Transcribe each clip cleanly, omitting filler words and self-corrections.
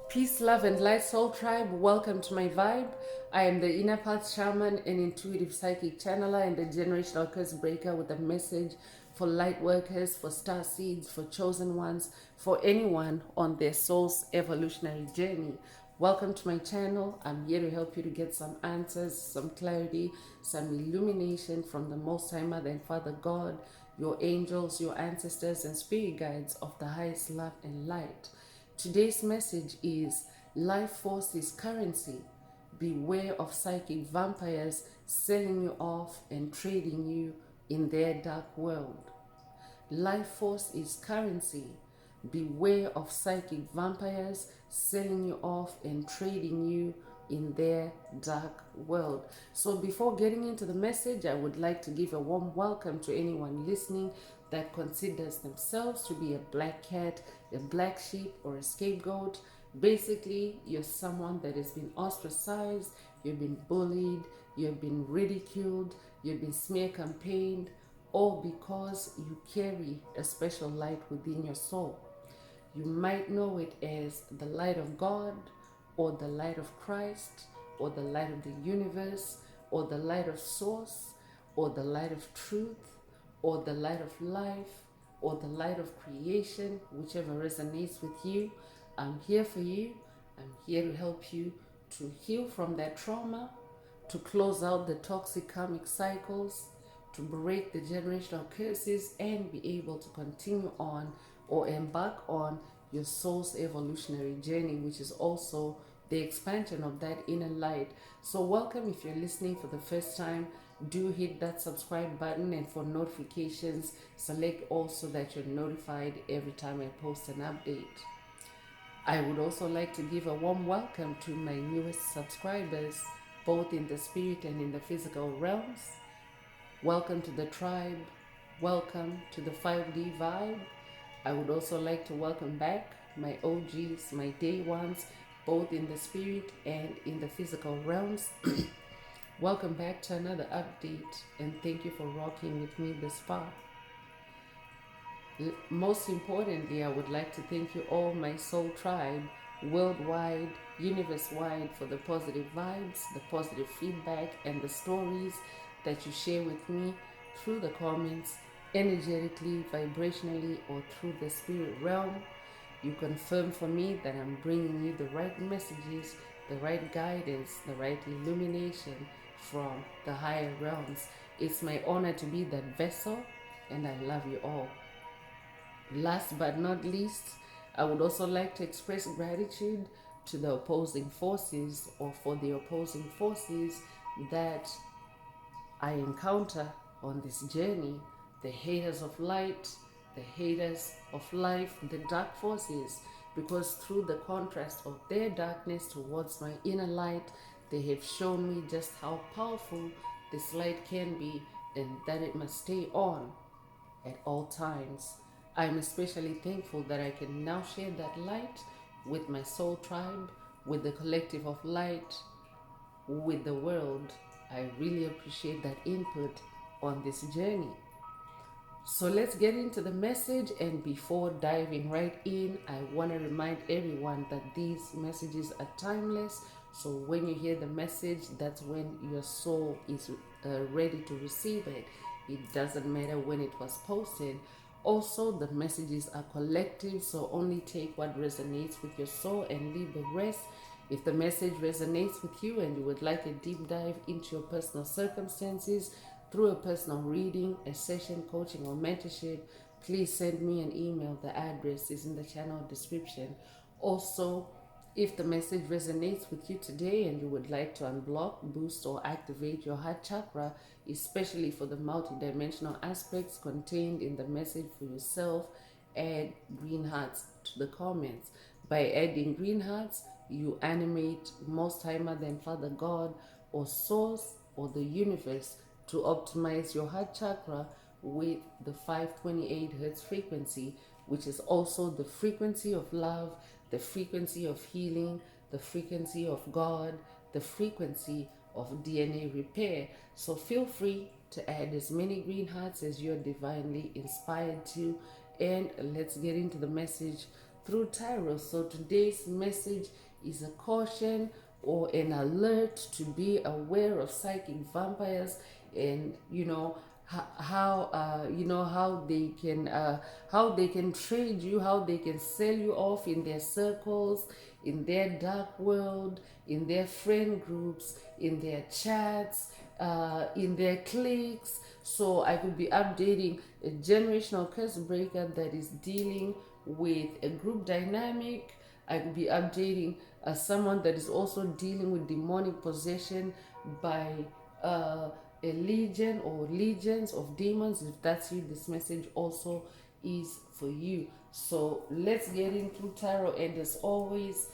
Peace, love, and light, soul tribe. Welcome to my vibe. I am the inner path shaman, an intuitive psychic channeler, and a generational curse breaker with a message for light workers, for star seeds, for chosen ones, for anyone on their soul's evolutionary journey. Welcome to my channel. I'm here to help you to get some answers, some clarity, some illumination from the Most High Mother and Father God, your angels, your ancestors, and spirit guides of the highest love and light. Today's message is life force is currency. Beware of psychic vampires selling you off and trading you in their dark world. Life force is currency. Beware of psychic vampires selling you off and trading you in their dark world. So before getting into the message, I would like to give a warm welcome to anyone listening that considers themselves to be a black cat, a black sheep, or a scapegoat. Basically, you're someone that has been ostracized, you've been bullied, you've been ridiculed, you've been smear campaigned, all because you carry a special light within your soul. You might know it as the light of God, or the light of Christ, or the light of the universe, or the light of source, or the light of truth, or the light of life, or the light of creation, whichever resonates with you. I'm here for you. I'm here to help you to heal from that trauma, to close out the toxic karmic cycles, to break the generational curses, and be able to continue on or embark on your soul's evolutionary journey, which is also the expansion of that inner light. So welcome. If you're listening for the first time, do hit that subscribe button, and for notifications, select all so that you're notified every time I post an update. I would also like to give a warm welcome to my newest subscribers, both in the spirit and in the physical realms. Welcome to the tribe. Welcome to the 5D vibe. I would also like to welcome back my OGs, my day ones, both in the spirit and in the physical realms. Welcome back to another update, and thank you for rocking with me this far. Most importantly, I would like to thank you all, my soul tribe, worldwide, universe-wide, for the positive vibes, the positive feedback, and the stories that you share with me through the comments, energetically, vibrationally, or through the spirit realm. You confirm for me that I'm bringing you the right messages, the right guidance, the right illumination from the higher realms. It's my honor to be that vessel, and I love you all. Last but not least, I would also like to express gratitude to the opposing forces, or for the opposing forces that I encounter on this journey, the haters of light, the haters of life, the dark forces, because through the contrast of their darkness towards my inner light, they have shown me just how powerful this light can be, and that it must stay on at all times. I'm especially thankful that I can now share that light with my soul tribe, with the collective of light, with the world. I really appreciate that input on this journey. So let's get into the message, and before diving right in, I want to remind everyone that these messages are timeless. So when you hear the message, that's when your soul is ready to receive it. It doesn't matter when it was posted. Also, the messages are collective, so only take what resonates with your soul and leave the rest. If the message resonates with you and you would like a deep dive into your personal circumstances through a personal reading, a session, coaching, or mentorship, please send me an email. The address is in the channel description. Also, if the message resonates with you today and you would like to unblock, boost, or activate your heart chakra, especially for the multidimensional aspects contained in the message for yourself, add green hearts to the comments. By adding green hearts, you animate Most High Mother and Father God, or Source, or the universe to optimize your heart chakra with the 528 Hertz frequency, which is also the frequency of love, the frequency of healing, the frequency of God, the frequency of DNA repair. So feel free to add as many green hearts as you're divinely inspired to. And let's get into the message through tarot. So today's message is a caution or an alert to be aware of psychic vampires, and how they can trade you, how they can sell you off in their circles, in their dark world, in their friend groups, in their chats, in their cliques. So I could be updating a generational curse breaker that is dealing with a group dynamic. I could be updating someone that is also dealing with demonic possession by a legion or legions of demons. If that's you, this message also is for you. So let's get into tarot. And as always,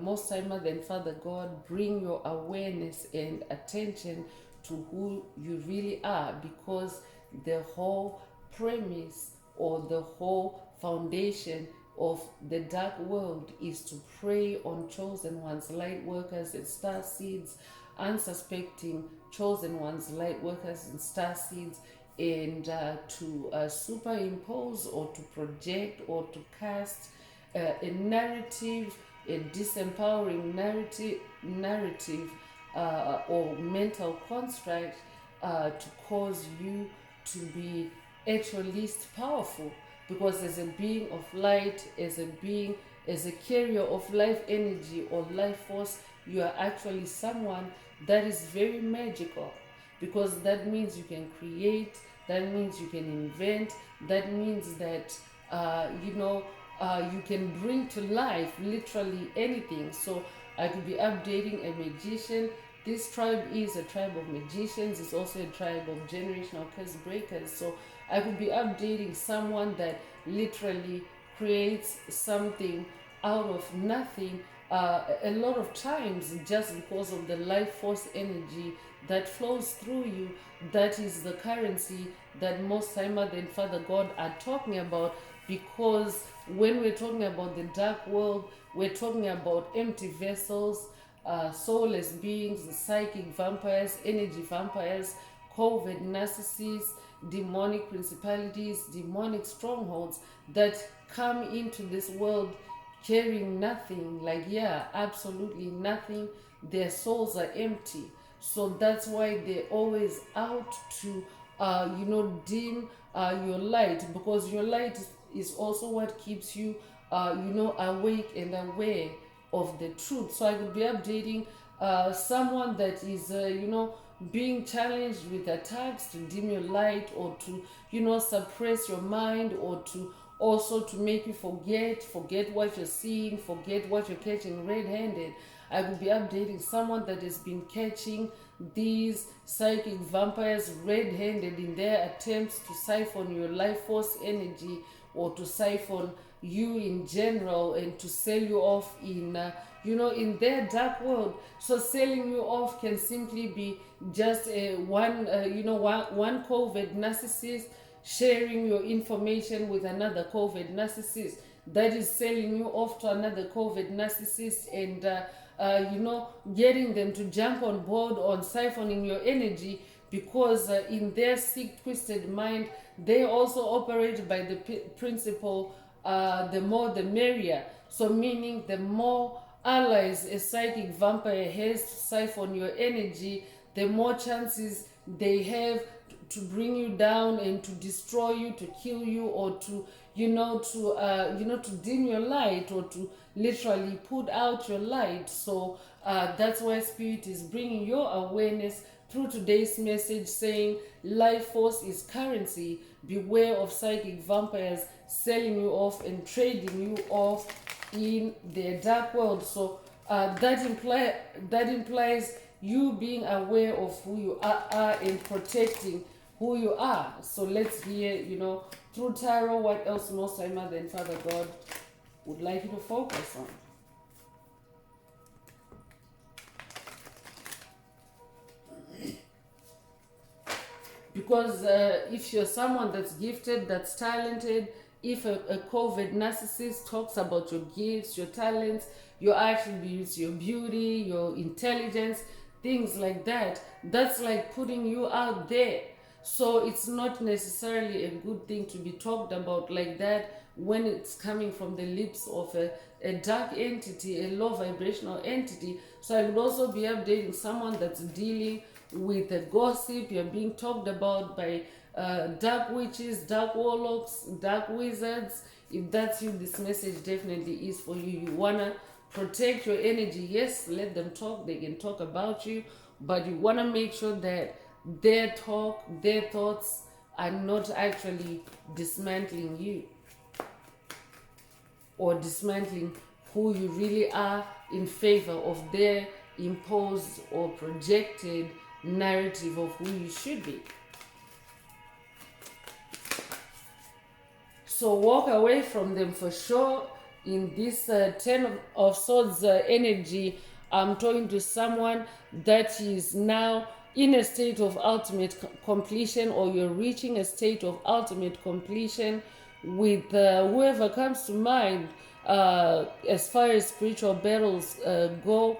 most time than Father God, bring your awareness and attention to who you really are, because the whole premise or the whole foundation of the dark world is to prey on chosen ones, light workers and star seeds, unsuspecting chosen ones, light workers and star seeds, and to superimpose or to project or to cast a narrative, a disempowering narrative or mental construct to cause you to be at your least powerful. Because as a being of light, as a carrier of life energy or life force, you are actually someone that is very magical. Because that means you can create, that means you can invent, that means that you can bring to life literally anything. So I could be updating a magician. This tribe is a tribe of magicians. It's also a tribe of generational curse breakers. So I could be updating someone that literally creates something out of nothing, a lot of times just because of the life force energy that flows through you. That is the currency that most time than Father God are talking about. Because when we're talking about the dark world, we're talking about empty vessels, soulless beings, psychic vampires, energy vampires, covert narcissists, demonic principalities, demonic strongholds that come into this world carrying nothing, absolutely nothing. Their souls are empty. So that's why they're always out to dim your light, because your light is also what keeps you awake and aware of the truth. So I could be updating someone that is being challenged with attacks to dim your light, or to suppress your mind, or to also to make you forget what you're seeing, forget what you're catching red-handed. I will be updating someone that has been catching these psychic vampires red-handed in their attempts to siphon your life force energy, or to siphon you in general, and to sell you off in in their dark world. So selling you off can simply be just one covert narcissist sharing your information with another covert narcissist that is selling you off to another covert narcissist, and getting them to jump on board on siphoning your energy, because in their sick, twisted mind, they also operate by the principle, the more the merrier. So meaning the more allies a psychic vampire has to siphon your energy, the more chances they have to bring you down and to destroy you, to kill you, or to to dim your light, or to literally put out your light. So that's why Spirit is bringing your awareness through today's message, saying life force is currency. Beware of psychic vampires selling you off and trading you off in their dark world. So that implies you being aware of who you are and protecting who you are. So let's hear, through tarot, what else Most High Mother and Father God would like you to focus on. Because if you're someone that's gifted, that's talented, if a covert narcissist talks about your gifts, your talents, your attributes, your beauty, your intelligence, things like that. That's like putting you out there. So it's not necessarily a good thing to be talked about like that when it's coming from the lips of a dark entity, a low vibrational entity. So I would also be updating someone that's dealing with a gossip. You're being talked about by dark witches, dark warlocks, dark wizards. If that's you, this message definitely is for you. You wanna protect your energy. Yes, let them talk. They can talk about you, but you wanna make sure that their talk, their thoughts are not actually dismantling you or dismantling who you really are in favor of their imposed or projected narrative of who you should be. So walk away from them for sure. In this Ten of Swords energy, I'm talking to someone that is now in a state of ultimate completion, or you're reaching a state of ultimate completion with whoever comes to mind as far as spiritual battles go.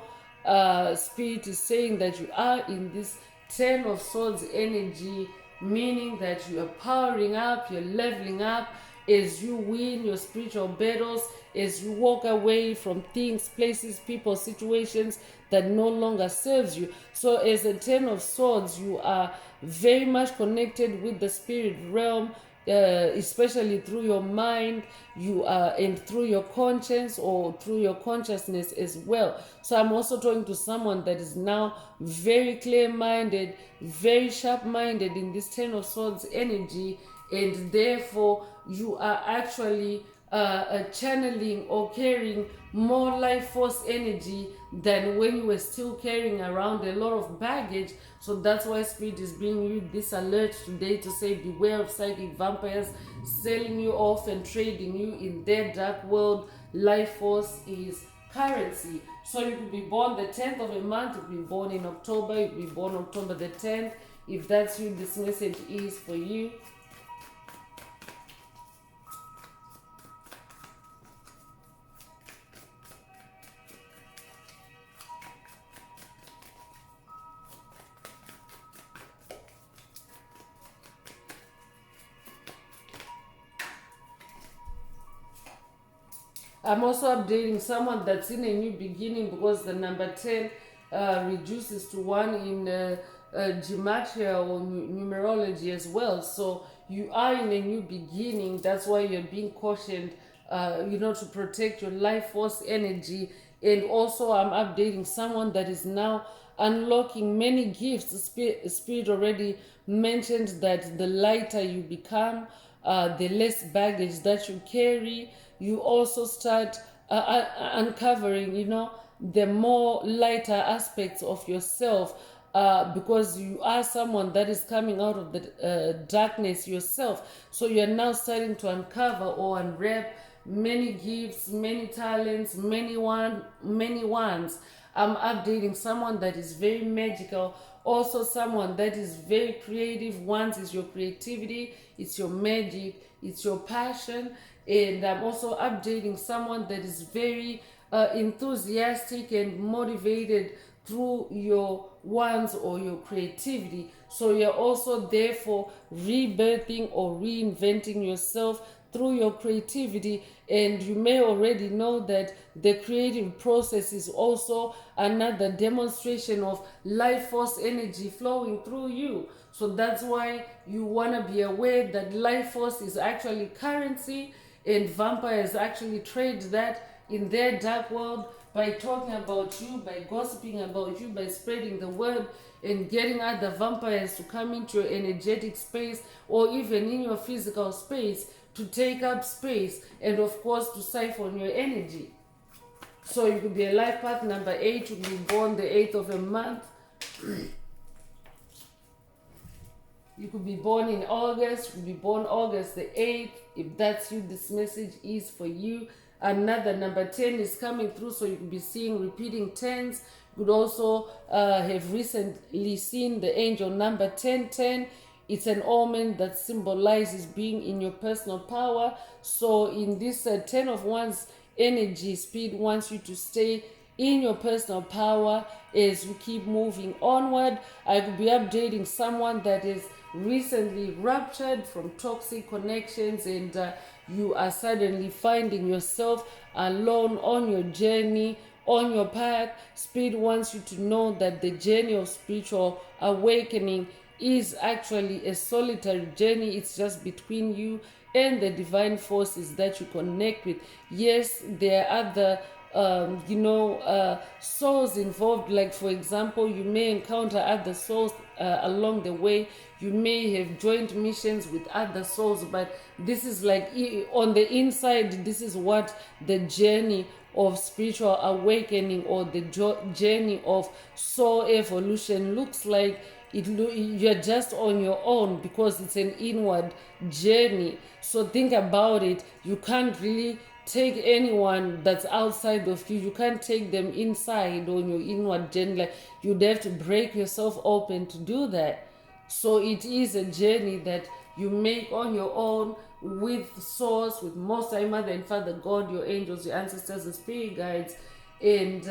Spirit is saying that you are in this Ten of Swords energy, meaning that you are powering up, you're leveling up as you win your spiritual battles, as you walk away from things, places, people, situations that no longer serves you. So as a Ten of Swords, you are very much connected with the spirit realm, especially through your mind, you are, and through your conscience or through your consciousness as well. So I'm also talking to someone that is now very clear-minded, very sharp-minded in this Ten of Swords energy, and therefore you are actually channeling or carrying more life force energy than when you were still carrying around a lot of baggage. So that's why Spirit is bringing you this alert today to say beware of psychic vampires selling you off and trading you in their dark world. Life force is currency. So you could be born the 10th of a month, you could be born in October, you could be born October the 10th. If that's you, this message is for you. I'm also updating someone that's in a new beginning, because the number 10 reduces to 1 in gematria or numerology as well. So you are in a new beginning. That's why you're being cautioned, to protect your life force energy. And also I'm updating someone that is now unlocking many gifts. The Spirit already mentioned that the lighter you become, the less baggage that you carry, you also start uncovering, the more lighter aspects of yourself, because you are someone that is coming out of the darkness yourself. So you're now starting to uncover or unwrap many gifts, many talents, many ones. I'm updating someone that is very magical, also someone that is very creative. Ones is your creativity, it's your magic, it's your passion. And I'm also updating someone that is very enthusiastic and motivated through your ones or your creativity. So you're also therefore rebirthing or reinventing yourself through your creativity. And you may already know that the creative process is also another demonstration of life force energy flowing through you. So that's why you want to be aware that life force is actually currency, and vampires actually trade that in their dark world by talking about you, by gossiping about you, by spreading the word and getting other vampires to come into your energetic space or even in your physical space to take up space and of course to siphon your energy. So you could be a life path number 8, you could be born the 8th of a month. You could be born in August, you could be born August the 8th. If that's you, this message is for you. Another number 10 is coming through, so you could be seeing repeating 10s. You could also have recently seen the angel number 1010. It's an omen that symbolizes being in your personal power. So in this 10 of Wands energy, Spirit wants you to stay in your personal power as you keep moving onward. I could be updating someone that is recently ruptured from toxic connections, and you are suddenly finding yourself alone on your journey, on your path. Spirit wants you to know that the journey of spiritual awakening is actually a solitary journey. It's just between you and the divine forces that you connect with. Yes, there are other souls involved. Like, for example, you may encounter other souls along the way. You may have joined missions with other souls, but this is like on the inside, this is what the journey of spiritual awakening or the journey of soul evolution looks like. You're just on your own because it's an inward journey. So think about it. You can't really take anyone that's outside of you. You can't take them inside on your inward journey. Like, you'd have to break yourself open to do that. So it is a journey that you make on your own with Source, with Most High Mother and Father God, your angels, your ancestors, the spirit guides. And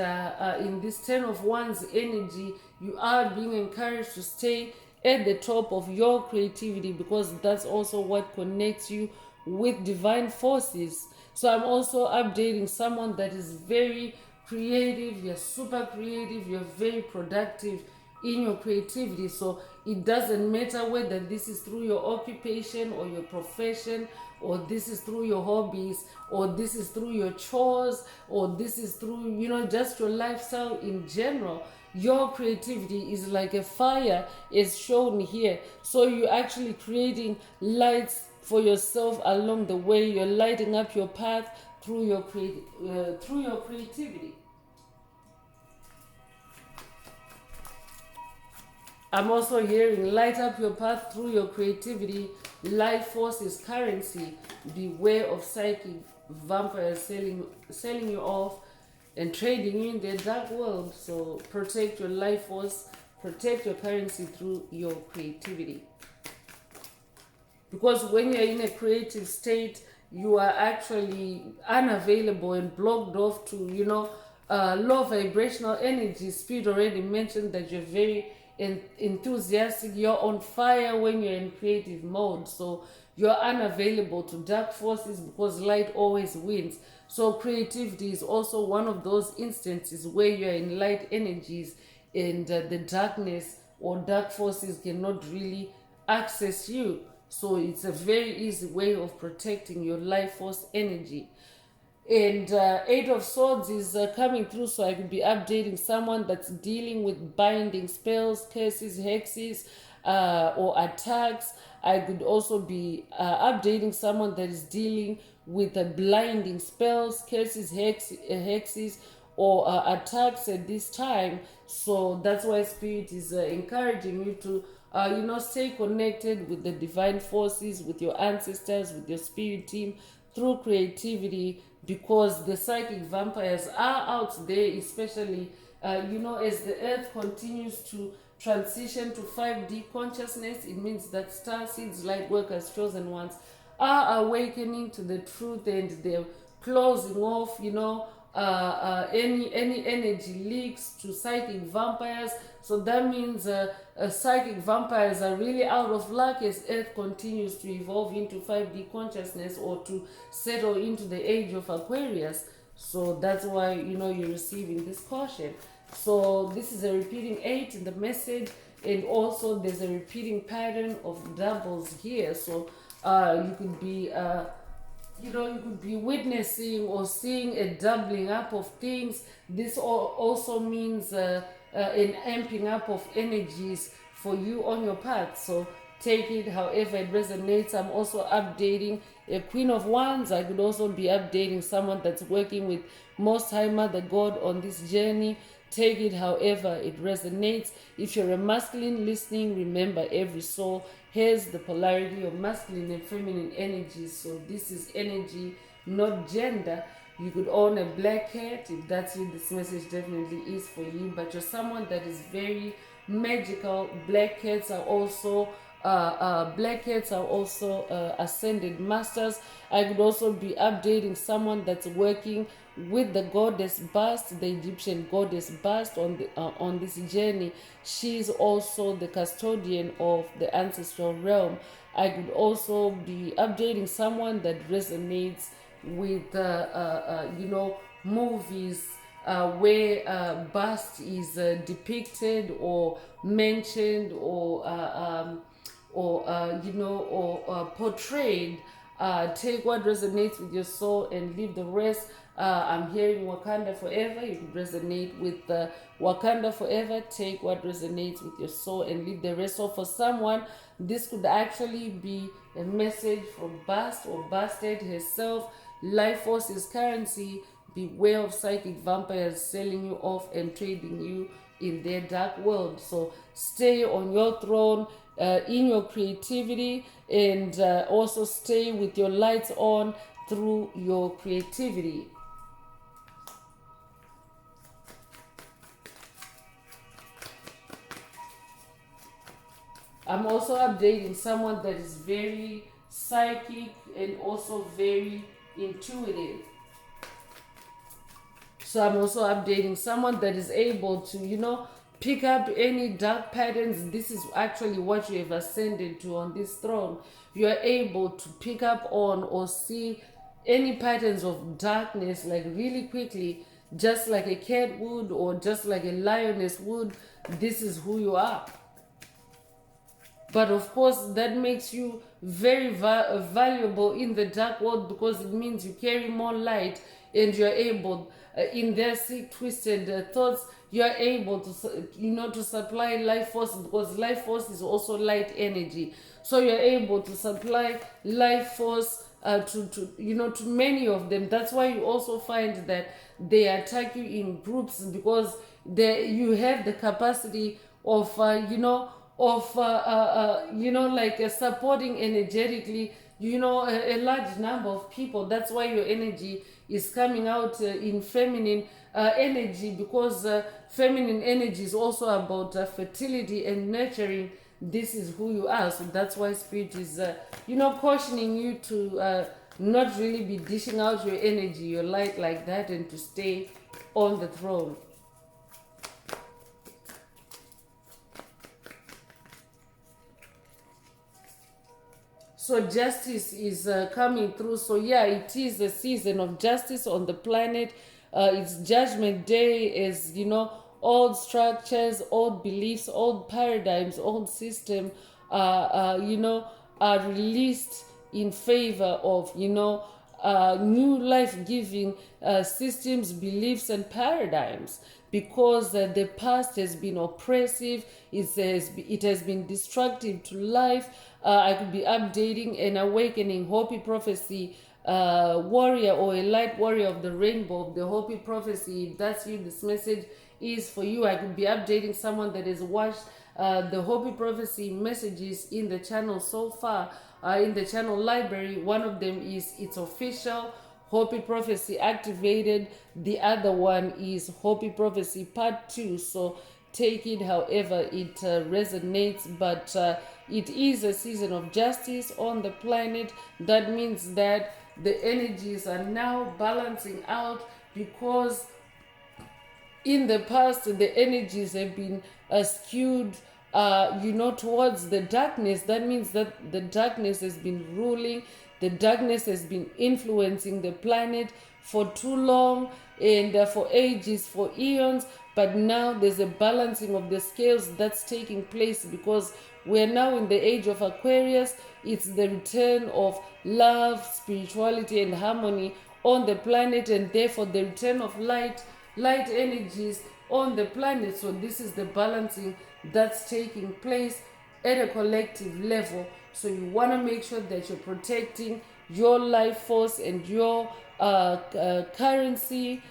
in this 10 of Wands energy, you are being encouraged to stay at the top of your creativity, because that's also what connects you with divine forces. So I'm also updating someone that is very creative. You're super creative, you're very productive in your creativity. So it doesn't matter whether this is through your occupation or your profession, or this is through your hobbies, or this is through your chores, or this is through, just your lifestyle in general. Your creativity is like a fire, is shown here. So you're actually creating lights for yourself along the way. You're lighting up your path through your creativity. I'm also hearing light up your path through your creativity. Life force is currency. Beware of psychic vampires selling you off and trading you in the dark world. So protect your life force, protect your currency through your creativity. Because when you're in a creative state, you are actually unavailable and blocked off to, low vibrational energy. Spirit already mentioned that you're very enthusiastic, you're on fire when you're in creative mode. So you're unavailable to dark forces because light always wins. So creativity is also one of those instances where you're in light energies, and the darkness or dark forces cannot really access you. So it's a very easy way of protecting your life force energy. And Eight of Swords is coming through, so I could be updating someone that's dealing with binding spells, curses, hexes, or attacks. I could also be updating someone that is dealing with blinding spells, curses, hexes, or attacks at this time. So that's why Spirit is encouraging you to stay connected with the divine forces, with your ancestors, with your spirit team through creativity, because the psychic vampires are out there, especially as the earth continues to transition to 5D consciousness. It means that star seeds, light workers, chosen ones are awakening to the truth, and they're closing off any energy leaks to psychic vampires. So that means psychic vampires are really out of luck as Earth continues to evolve into 5D consciousness, or to settle into the age of Aquarius. So that's why you're receiving this caution. So this is a repeating 8 in the message, and also there's a repeating pattern of doubles here. So you could be you could be witnessing or seeing a doubling up of things. This also means an amping up of energies for you on your path. So take it however it resonates. I'm also updating a Queen of Wands. I could also be updating someone that's working with Most High Mother God on this journey. Take it however it resonates. If you're a masculine listening, remember every soul has the polarity of masculine and feminine energies. So this is energy, not gender. You could own a black cat. If that's you, this message definitely is for you. But you're someone that is very magical. Black cats are also ascended masters. I could also be updating someone that's working with the goddess Bast, the Egyptian goddess Bast, on this journey. She's also the custodian of the ancestral realm. I could also be updating someone that resonates with movies where Bast is depicted or mentioned or portrayed. Take what resonates with your soul and leave the rest. I'm hearing Wakanda Forever. You can resonate with Wakanda Forever. Take what resonates with your soul and leave the rest. So for someone, this could actually be a message from Bast or Bastet herself. Life force is currency. Beware of psychic vampires selling you off and trading you in their dark world. So stay on your throne in your creativity, and also stay with your lights on through your creativity. I'm also updating someone that is very psychic and also very intuitive. So I'm also updating someone that is able to, pick up any dark patterns. This is actually what you have ascended to on this throne. You are able to pick up on or see any patterns of darkness like really quickly, just like a cat would or just like a lioness would. This is who you are. But of course, that makes you very valuable in the dark world, because it means you carry more light and you're able, in their sick, twisted thoughts, you're able to supply life force, because life force is also light energy. So you're able to supply life force to many of them. That's why you also find that they attack you in groups, because you have the capacity of supporting energetically a large number of people. That's why your energy is coming out in feminine energy, because feminine energy is also about fertility and nurturing. This is who you are. So that's why spirit is cautioning you to not really be dishing out your energy, your light like that, and to stay on the throne. So justice is coming through. So yeah, it is a season of justice on the planet. It's Judgment Day, as old structures, old beliefs, old paradigms, old system, are released in favor of new life-giving systems, beliefs, and paradigms. Because the past has been oppressive, it has been destructive to life. I could be updating an awakening Hopi prophecy warrior, or a light warrior of the rainbow of the Hopi prophecy. If that's you, this message is for you. I could be updating someone that has watched the Hopi prophecy messages in the channel so far, in the channel library. One of them is It's Official, Hopi Prophecy Activated. The other one is Hopi Prophecy Part 2. So take it however it resonates. But it is a season of justice on the planet. That means that the energies are now balancing out, because in the past the energies have been skewed towards the darkness. That means that the darkness has been ruling, the darkness has been influencing the planet for too long, and for ages, for eons. But now there's a balancing of the scales that's taking place, because we're now in the age of Aquarius. It's the return of love, spirituality, and harmony on the planet, and therefore the return of light energies on the planet. So this is the balancing that's taking place at a collective level. So you want to make sure that you're protecting your life force and your currency,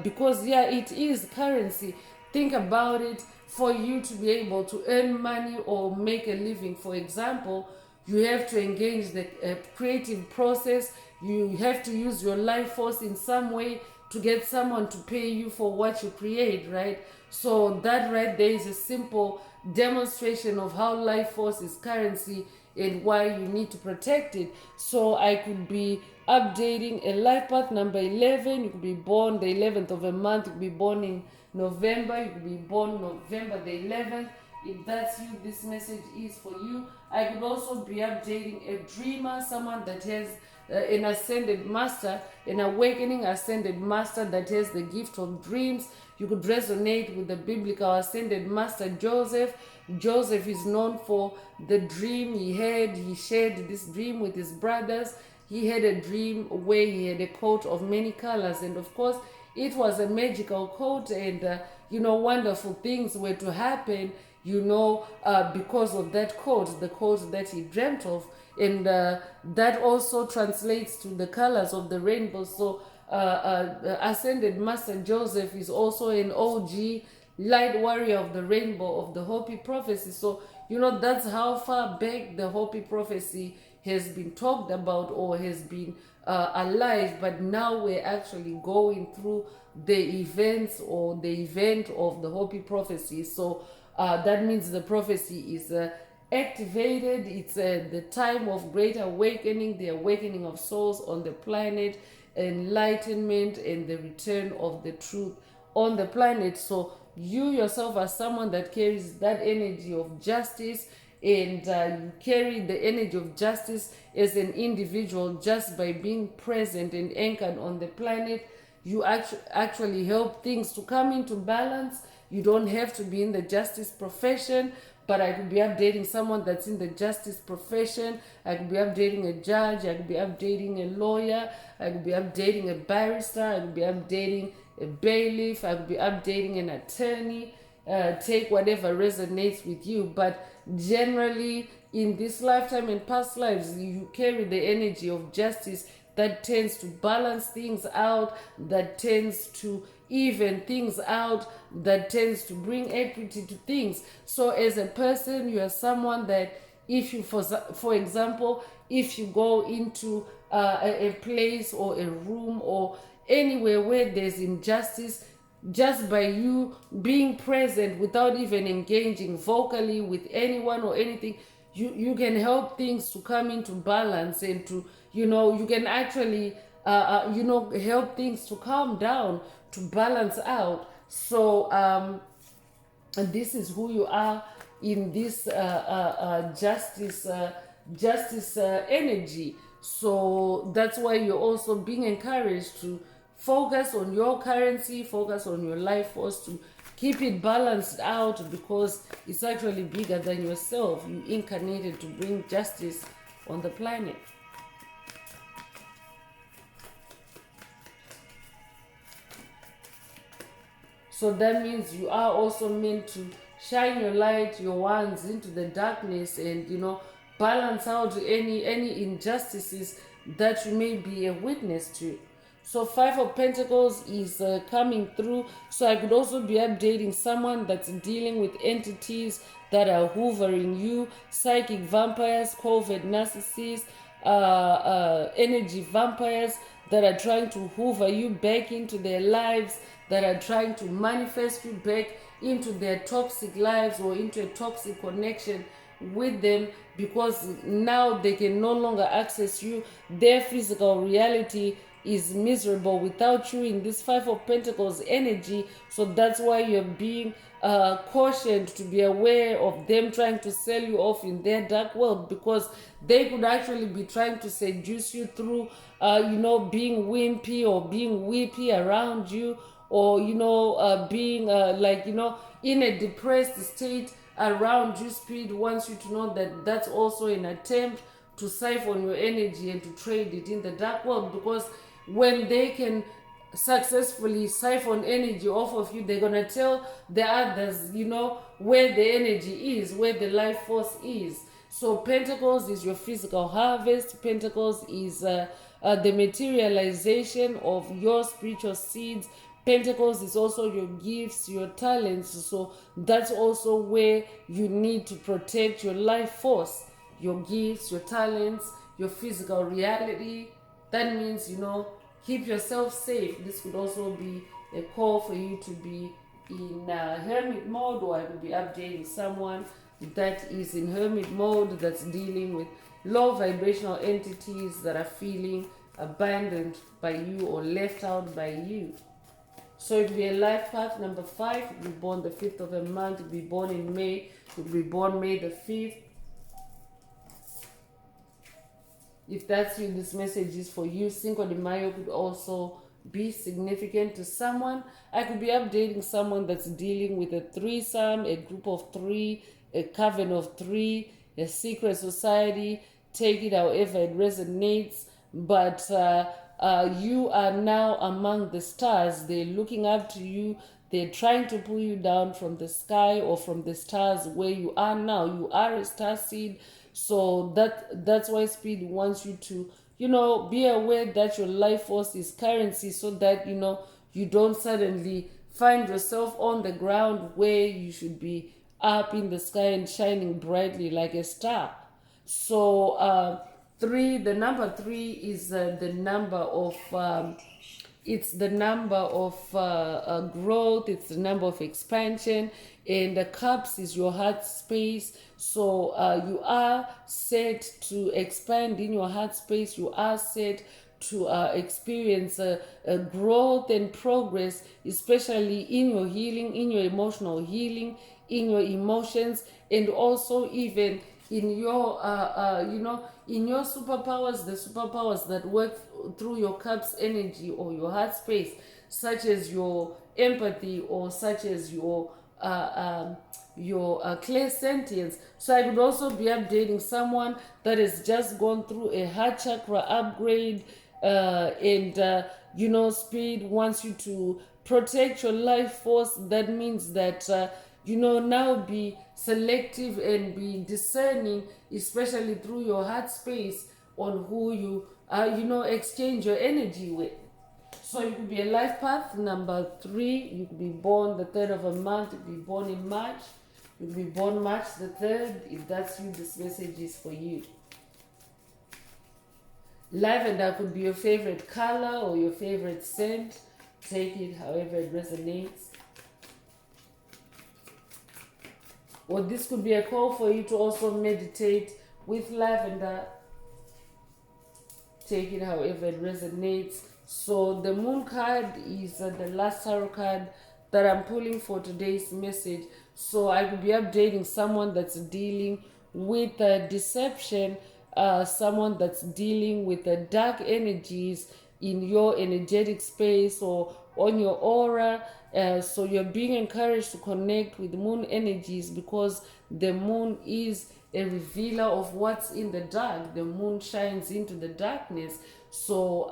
because it is currency. Think about it. For you to be able to earn money or make a living, for example, you have to engage the creative process. You have to use your life force in some way to get someone to pay you for what you create, right? So that right there is a simple demonstration of how life force is currency and why you need to protect it. So I could be updating a life path number 11. You could be born the 11th of a month. You could be born in November. You could be born November the 11th. If that's you, this message is for you. I could also be updating a dreamer, someone that has an ascended master, an awakening ascended master that has the gift of dreams. You could resonate with the biblical ascended master Joseph. Joseph is known for the dream he had. He shared this dream with his brothers. He had a dream where he had a coat of many colors, and of course it was a magical coat, and wonderful things were to happen, because of that coat, the coat that he dreamt of. And that also translates to the colors of the rainbow. So ascended master Joseph is also an OG light warrior of the rainbow, of the Hopi prophecy. So that's how far back the Hopi prophecy has been talked about, or has been alive. But now we're actually going through the events, or the event of the Hopi prophecy. So that means the prophecy is activated. It's the time of great awakening, the awakening of souls on the planet, enlightenment, and the return of the truth on the planet. So you yourself are someone that carries that energy of justice, and you carry the energy of justice as an individual. Just by being present and anchored on the planet, you actually help things to come into balance. You don't have to be in the justice profession, but I could be updating someone that's in the justice profession. I could be updating a judge. I could be updating a lawyer. I could be updating a barrister. I could be updating a bailiff. I could be updating an attorney. Take whatever resonates with you. But generally, in this lifetime and past lives, you carry the energy of justice that tends to balance things out, that tends to even things out, that tends to bring equity to things. So as a person, you are someone that, if you, for example, if you go into a place or a room or anywhere where there's injustice, just by you being present without even engaging vocally with anyone or anything, you can help things to come into balance, and to you can actually help things to calm down, to balance out. So and this is who you are in this justice energy. So that's why you're also being encouraged to focus on your currency, focus on your life force, to keep it balanced out, because it's actually bigger than yourself. You incarnated to bring justice on the planet. So that means you are also meant to shine your light, your wands, into the darkness, and balance out any injustices that you may be a witness to. So 5 of Pentacles is coming through. So I could also be updating someone that's dealing with entities that are hoovering you, psychic vampires, covert narcissists, energy vampires that are trying to hoover you back into their lives, that are trying to manifest you back into their toxic lives or into a toxic connection with them, because now they can no longer access you. Their physical reality is miserable without you in this 5 of Pentacles energy. So that's why you're being cautioned to be aware of them trying to sell you off in their dark world, because they could actually be trying to seduce you through being wimpy or being weepy around you, or being in a depressed state around you. Spirit wants you to know that that's also an attempt to siphon your energy and to trade it in the dark world, because when they can successfully siphon energy off of you, they're gonna tell the others where the energy is, where the life force is. So Pentacles is your physical harvest. Pentacles is the materialization of your spiritual seeds. Pentacles is also your gifts, your talents. So that's also where you need to protect your life force, your gifts, your talents, your physical reality. That means, keep yourself safe. This could also be a call for you to be in hermit mode, or I could be updating someone that is in hermit mode, that's dealing with low vibrational entities that are feeling abandoned by you or left out by you. So it would be a life path number 5. You'd be born the 5th of a month. You'd be born in May. You'd be born May the 5th. If that's you, this message is for you. Cinco de Mayo could also be significant to someone. I could be updating someone that's dealing with a threesome, a group of 3, a coven of 3, a secret society. Take it however it resonates. But you are now among the stars. They're looking up to you. They're trying to pull you down from the sky or from the stars where you are now. You are a star seed. So that's why Spirit wants you to, be aware that your life force is currency, so that, you don't suddenly find yourself on the ground where you should be up in the sky and shining brightly like a star. So the number 3 is the number of it's the number of growth, it's the number of expansion, and the cups is your heart space. So you are set to expand in your heart space. You are set to experience growth and progress, especially in your healing, in your emotional healing, in your emotions, and also even in your in your superpowers, the superpowers that work through your cups energy or your heart space, such as your empathy or such as your clairsentience. So I could also be updating someone that has just gone through a heart chakra upgrade, and Spirit wants you to protect your life force. That means that now be selective and be discerning, especially through your heart space, on who you exchange your energy with. So you could be a life path number 3. You could be born the 3rd of a month. You could be born in March. You could be born March the 3rd. If that's you, this message is for you. Lavender could be your favorite color or your favorite scent. Take it however it resonates. Or this could be a call for you to also meditate with lavender. Take it however it resonates. So the moon card is the last tarot card that I'm pulling for today's message. So I will be updating someone that's dealing with deception, someone that's dealing with dark energies in your energetic space or on your aura. So you're being encouraged to connect with moon energies, because the moon is a revealer of what's in the dark. The moon shines into the darkness. So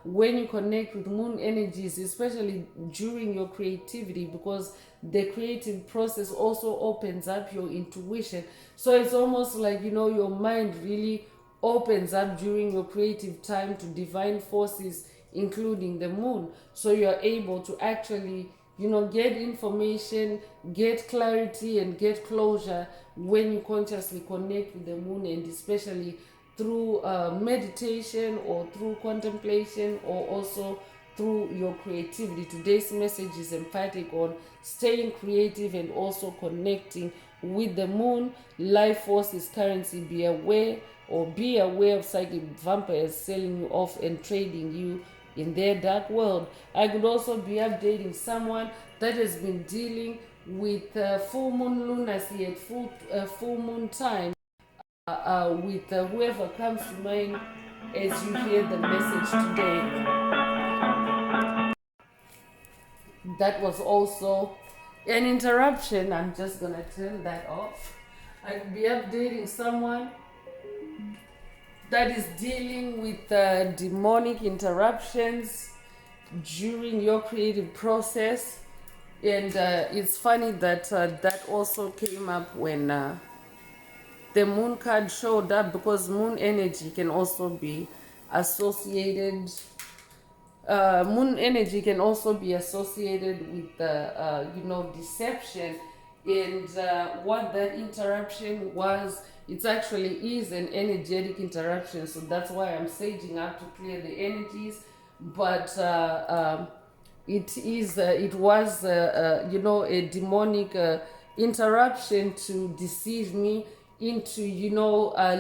when you connect with moon energies, especially during your creativity, because the creative process also opens up your intuition. So it's almost like, your mind really opens up during your creative time to divine forces, including the moon. So you're able to actually, get information, get clarity, and get closure when you consciously connect with the moon, and especially through meditation or through contemplation or also through your creativity. Today's message is emphatic on staying creative and also connecting with the moon. Life force is currency. Be aware of psychic vampires selling you off and trading you in their dark world. I could also be updating someone that has been dealing with full moon lunacy at full moon time, with whoever comes to mind as you hear the message today. That was also an interruption. I'm just going to turn that off. I could be updating someone that is dealing with demonic interruptions during your creative process. And it's funny that that also came up when the moon card showed up, because moon energy can also be associated. Moon energy can also be associated with deception. And what that interruption was, it actually is an energetic interruption. So that's why I'm saging up to clear the energies. But it was a demonic interruption to deceive me into,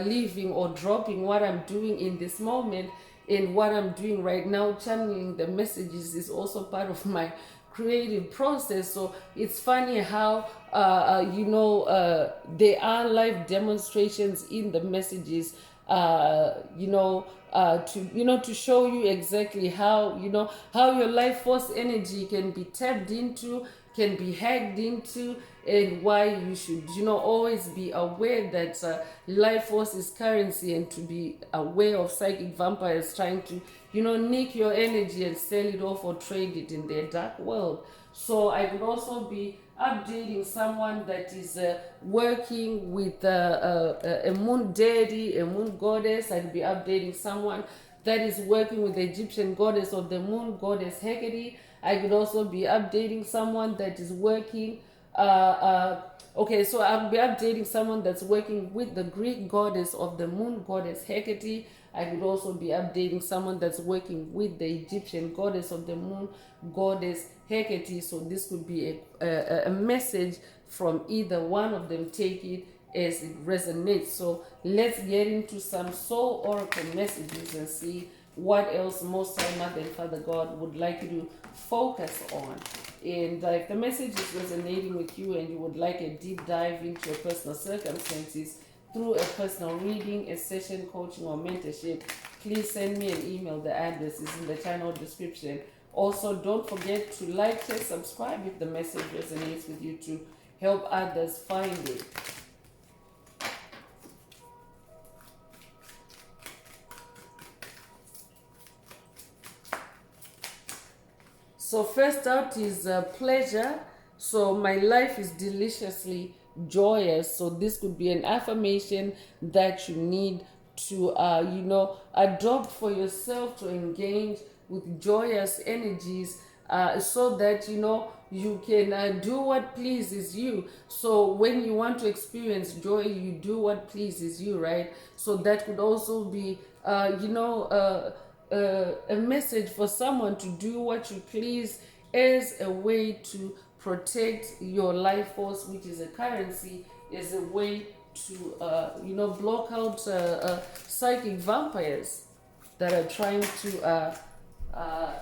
leaving or dropping what I'm doing in this moment. And what I'm doing right now, channeling the messages, is also part of my creative process. So it's funny how there are live demonstrations in the messages, to show you exactly how, how your life force energy can be tapped into, can be hacked into, and why you should, always be aware that life force is currency, and to be aware of psychic vampires trying to, nick your energy and sell it off or trade it in their dark world. So I could also be updating someone that is working with a moon deity, a moon goddess. I'd be updating someone that is working with the Egyptian goddess of the moon, goddess Hecate. I could also be updating someone that is working. So I'll be updating someone that's working with the Greek goddess of the moon, goddess Hecate. I could also be updating someone that's working with the Egyptian goddess of the moon, goddess Hecate. So this could be a message from either one of them. Take it as it resonates. So let's get into some soul oracle messages and see what else Most High Mother and Father God would like you to focus on. And if the message is resonating with you and you would like a deep dive into your personal circumstances through a personal reading, a session, coaching, or mentorship, please send me an email. The address is in the channel description. Also, don't forget to like, share, subscribe if the message resonates with you, to help others find it. So first out is pleasure. So my life is deliciously joyous. So this could be an affirmation that you need to, adopt for yourself, to engage with joyous energies, so that, you can do what pleases you. So when you want to experience joy, you do what pleases you, right? So that could also be, a message for someone to do what you please as a way to protect your life force, which is a currency, as a way to block out psychic vampires that are trying to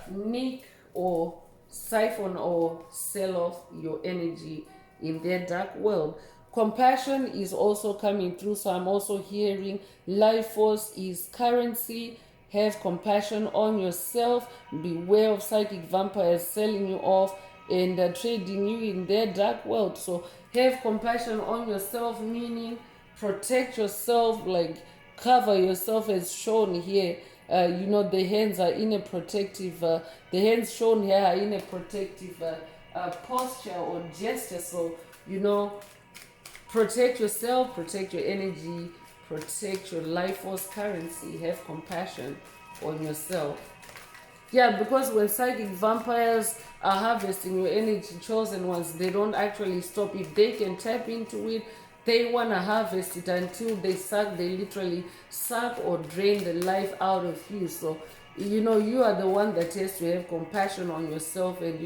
nick or siphon or sell off your energy in their dark world. Compassion is also coming through, so I'm also hearing life force is currency. Have compassion on yourself. Beware of psychic vampires selling you off and trading you in their dark world. So have compassion on yourself, meaning protect yourself, like cover yourself, as shown here. The hands are in a protective, the hands shown here are in a protective posture or gesture. So, protect yourself, protect your energy, protect your life force currency. Have compassion on yourself. Yeah, because when psychic vampires are harvesting your energy, chosen ones, they don't actually stop. If they can tap into it, they want to harvest it until they literally suck or drain the life out of you. So, you are the one that has to have compassion on yourself, and,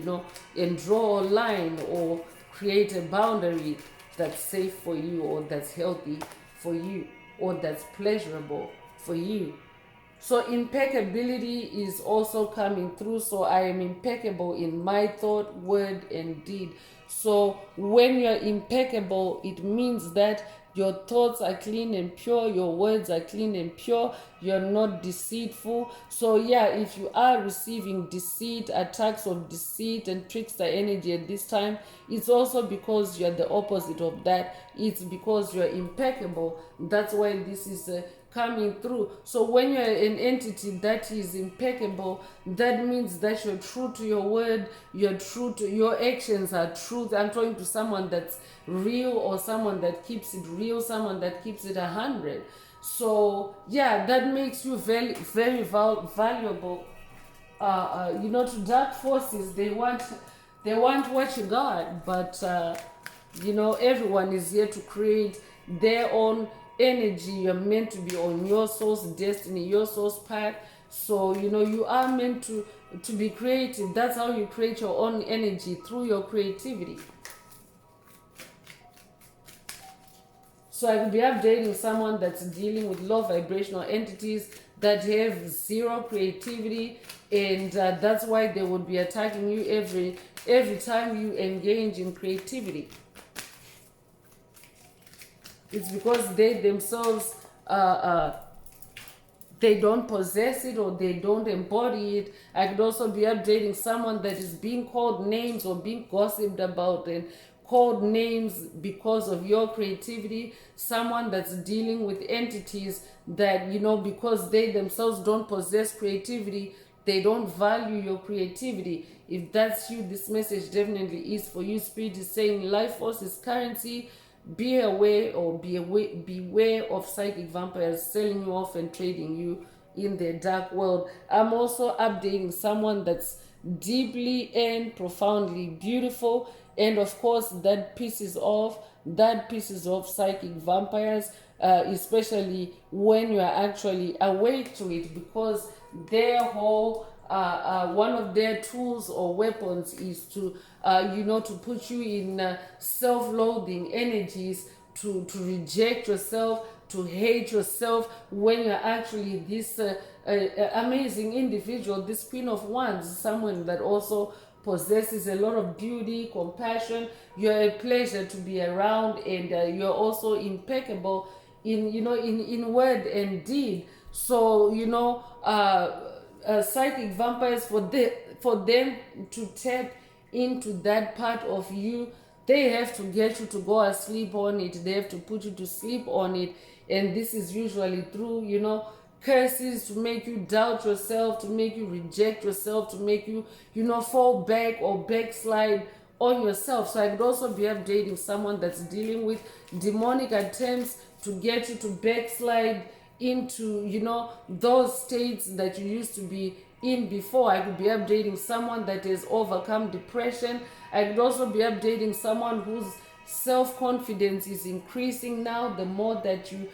and draw a line or create a boundary that's safe for you, or that's healthy for you, or that's pleasurable for you. So impeccability is also coming through. So I am impeccable in my thought, word, and deed. So when you're impeccable, it means that your thoughts are clean and pure, your words are clean and pure, you're not deceitful. So yeah, if you are receiving deceit, attacks of deceit and trickster energy at this time, it's also because you're the opposite of that. It's because you're impeccable. That's why this is coming through. So when you're an entity that is impeccable, that means that you're true to your word, you're true to your actions are truth. I'm talking to someone that's real, or someone that keeps it real, someone that keeps it 100. So yeah, that makes you very, very valuable. To dark forces, they want what you got, but everyone is here to create their own energy. You're meant to be on your soul's destiny, your soul's path. So you are meant to be creative. That's how you create your own energy, through your creativity. So I could be updating someone that's dealing with low vibrational entities that have zero creativity, and that's why they would be attacking you every time you engage in creativity. It's because they themselves they don't possess it or they don't embody it. I could also be updating someone that is being called names or being gossiped about and called names because of your creativity. Someone that's dealing with entities that, because they themselves don't possess creativity, they don't value your creativity. If that's you, this message definitely is for you. Spirit is saying life force is currency. Be aware or beware of psychic vampires selling you off and trading you in their dark world. I'm also updating someone that's deeply and profoundly beautiful, and of course that pisses off psychic vampires, especially when you are actually awake to it, because their whole one of their tools or weapons is to to put you in self-loathing energies, to reject yourself, to hate yourself, when you're actually this amazing individual, this Queen of Wands, someone that also possesses a lot of beauty, compassion. You're a pleasure to be around, and you're also impeccable in word and deed. So psychic vampires, for them to tap into that part of you, they have to get you to go asleep on it. They have to put you to sleep on it, and this is usually through curses, to make you doubt yourself, to make you reject yourself, to make you fall back or backslide on yourself. So I could also be updating someone that's dealing with demonic attempts to get you to backslide into those states that you used to be in before. I could be updating someone that has overcome depression. I could also be updating someone whose self-confidence is increasing now, the more that you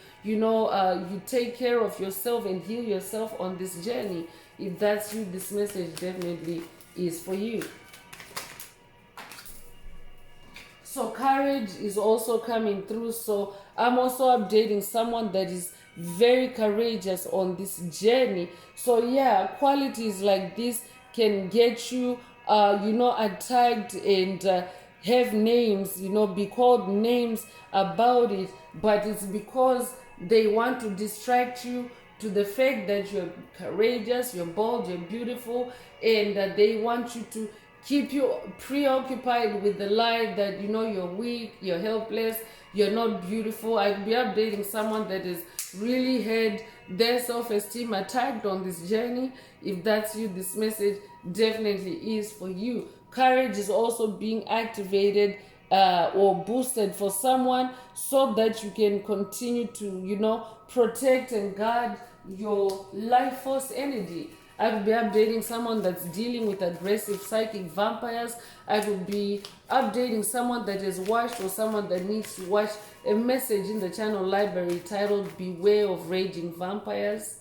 take care of yourself and heal yourself on this journey. If that's you, this message definitely is for you. So courage is also coming through. So I'm also updating someone that is very courageous on this journey. So yeah, qualities like this can get you attacked and have names, be called names about it, but it's because they want to distract you to the fact that you're courageous, you're bold, you're beautiful, and that they want you to keep you preoccupied with the lie that you're weak, you're helpless, you're not beautiful. I'll be updating someone that has really had their self-esteem attacked on this journey. If that's you, this message definitely is for you. Courage is also being activated or boosted for someone, so that you can continue to protect and guard your life force energy. I could be updating someone that's dealing with aggressive psychic vampires. I could be updating someone that has watched or someone that needs to watch a message in the channel library titled Beware of Raging Vampires.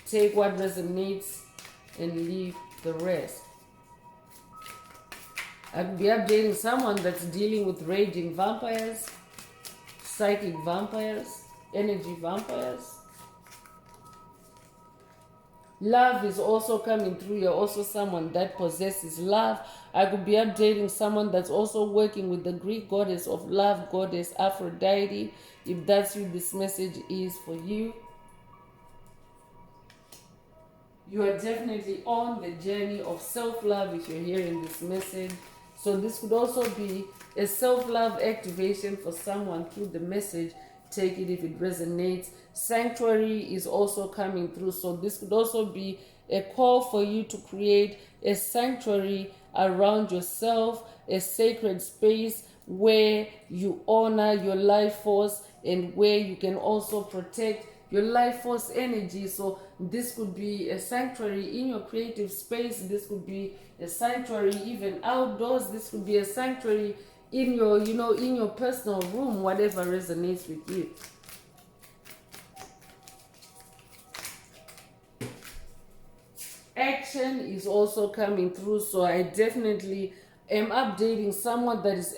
Take what resonates and leave the rest. I could be updating someone that's dealing with raging vampires, psychic vampires, energy vampires. Love is also coming through. You're also someone that possesses love. I could be updating someone that's also working with the Greek goddess of love, goddess Aphrodite. If that's you, this message is for you. You are definitely on the journey of self-love if you're hearing this message. So this could also be a self-love activation for someone through the message. Take it if it resonates. Sanctuary is also coming through. So this could also be a call for you to create a sanctuary around yourself, a sacred space where you honor your life force and where you can also protect your life force energy. So this could be a sanctuary in your creative space. This could be a sanctuary even outdoors. This could be a sanctuary in your in your personal room, whatever resonates with you. Action is also coming through. So I definitely am updating someone that is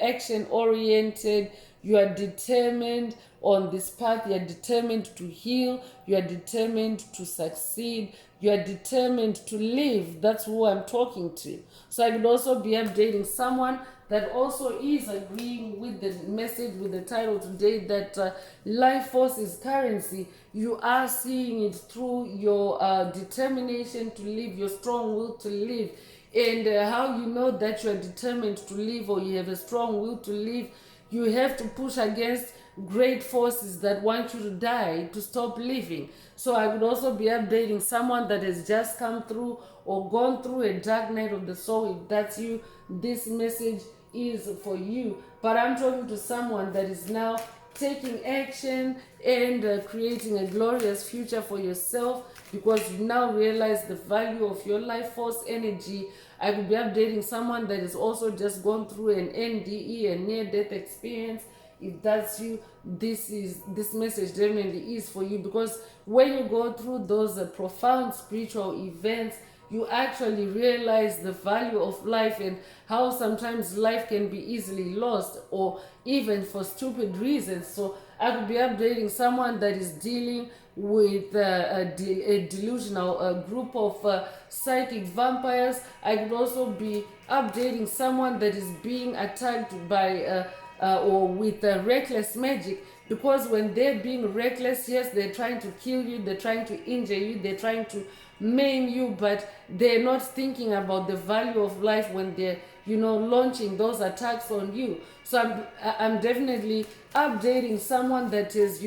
action oriented. You are determined on this path. You are determined to heal. You are determined to succeed. You are determined to live. That's who I'm talking to. So I could also be updating someone that also is agreeing with the message, with the title today, that life force is currency. You are seeing it through your determination to live, your strong will to live. And how you know that you are determined to live, or you have a strong will to live, you have to push against great forces that want you to die, to stop living. So I would also be updating someone that has just come through or gone through a dark night of the soul. If that's you, this message is for you. But I'm talking to someone that is now taking action and creating a glorious future for yourself, because you now realize the value of your life force energy. I could be updating someone that has also just gone through an NDE, a near-death experience. If that's you, this message definitely is for you, because when you go through those profound spiritual events, you actually realize the value of life and how sometimes life can be easily lost, or even for stupid reasons. So I could be updating someone that is dealing with a delusional group of psychic vampires. I could also be updating someone that is being attacked by or with reckless magic, because when they're being reckless, yes, they're trying to kill you, they're trying to injure you, they're trying to maim you, but they're not thinking about the value of life when they're launching those attacks on you. So I'm definitely updating someone that is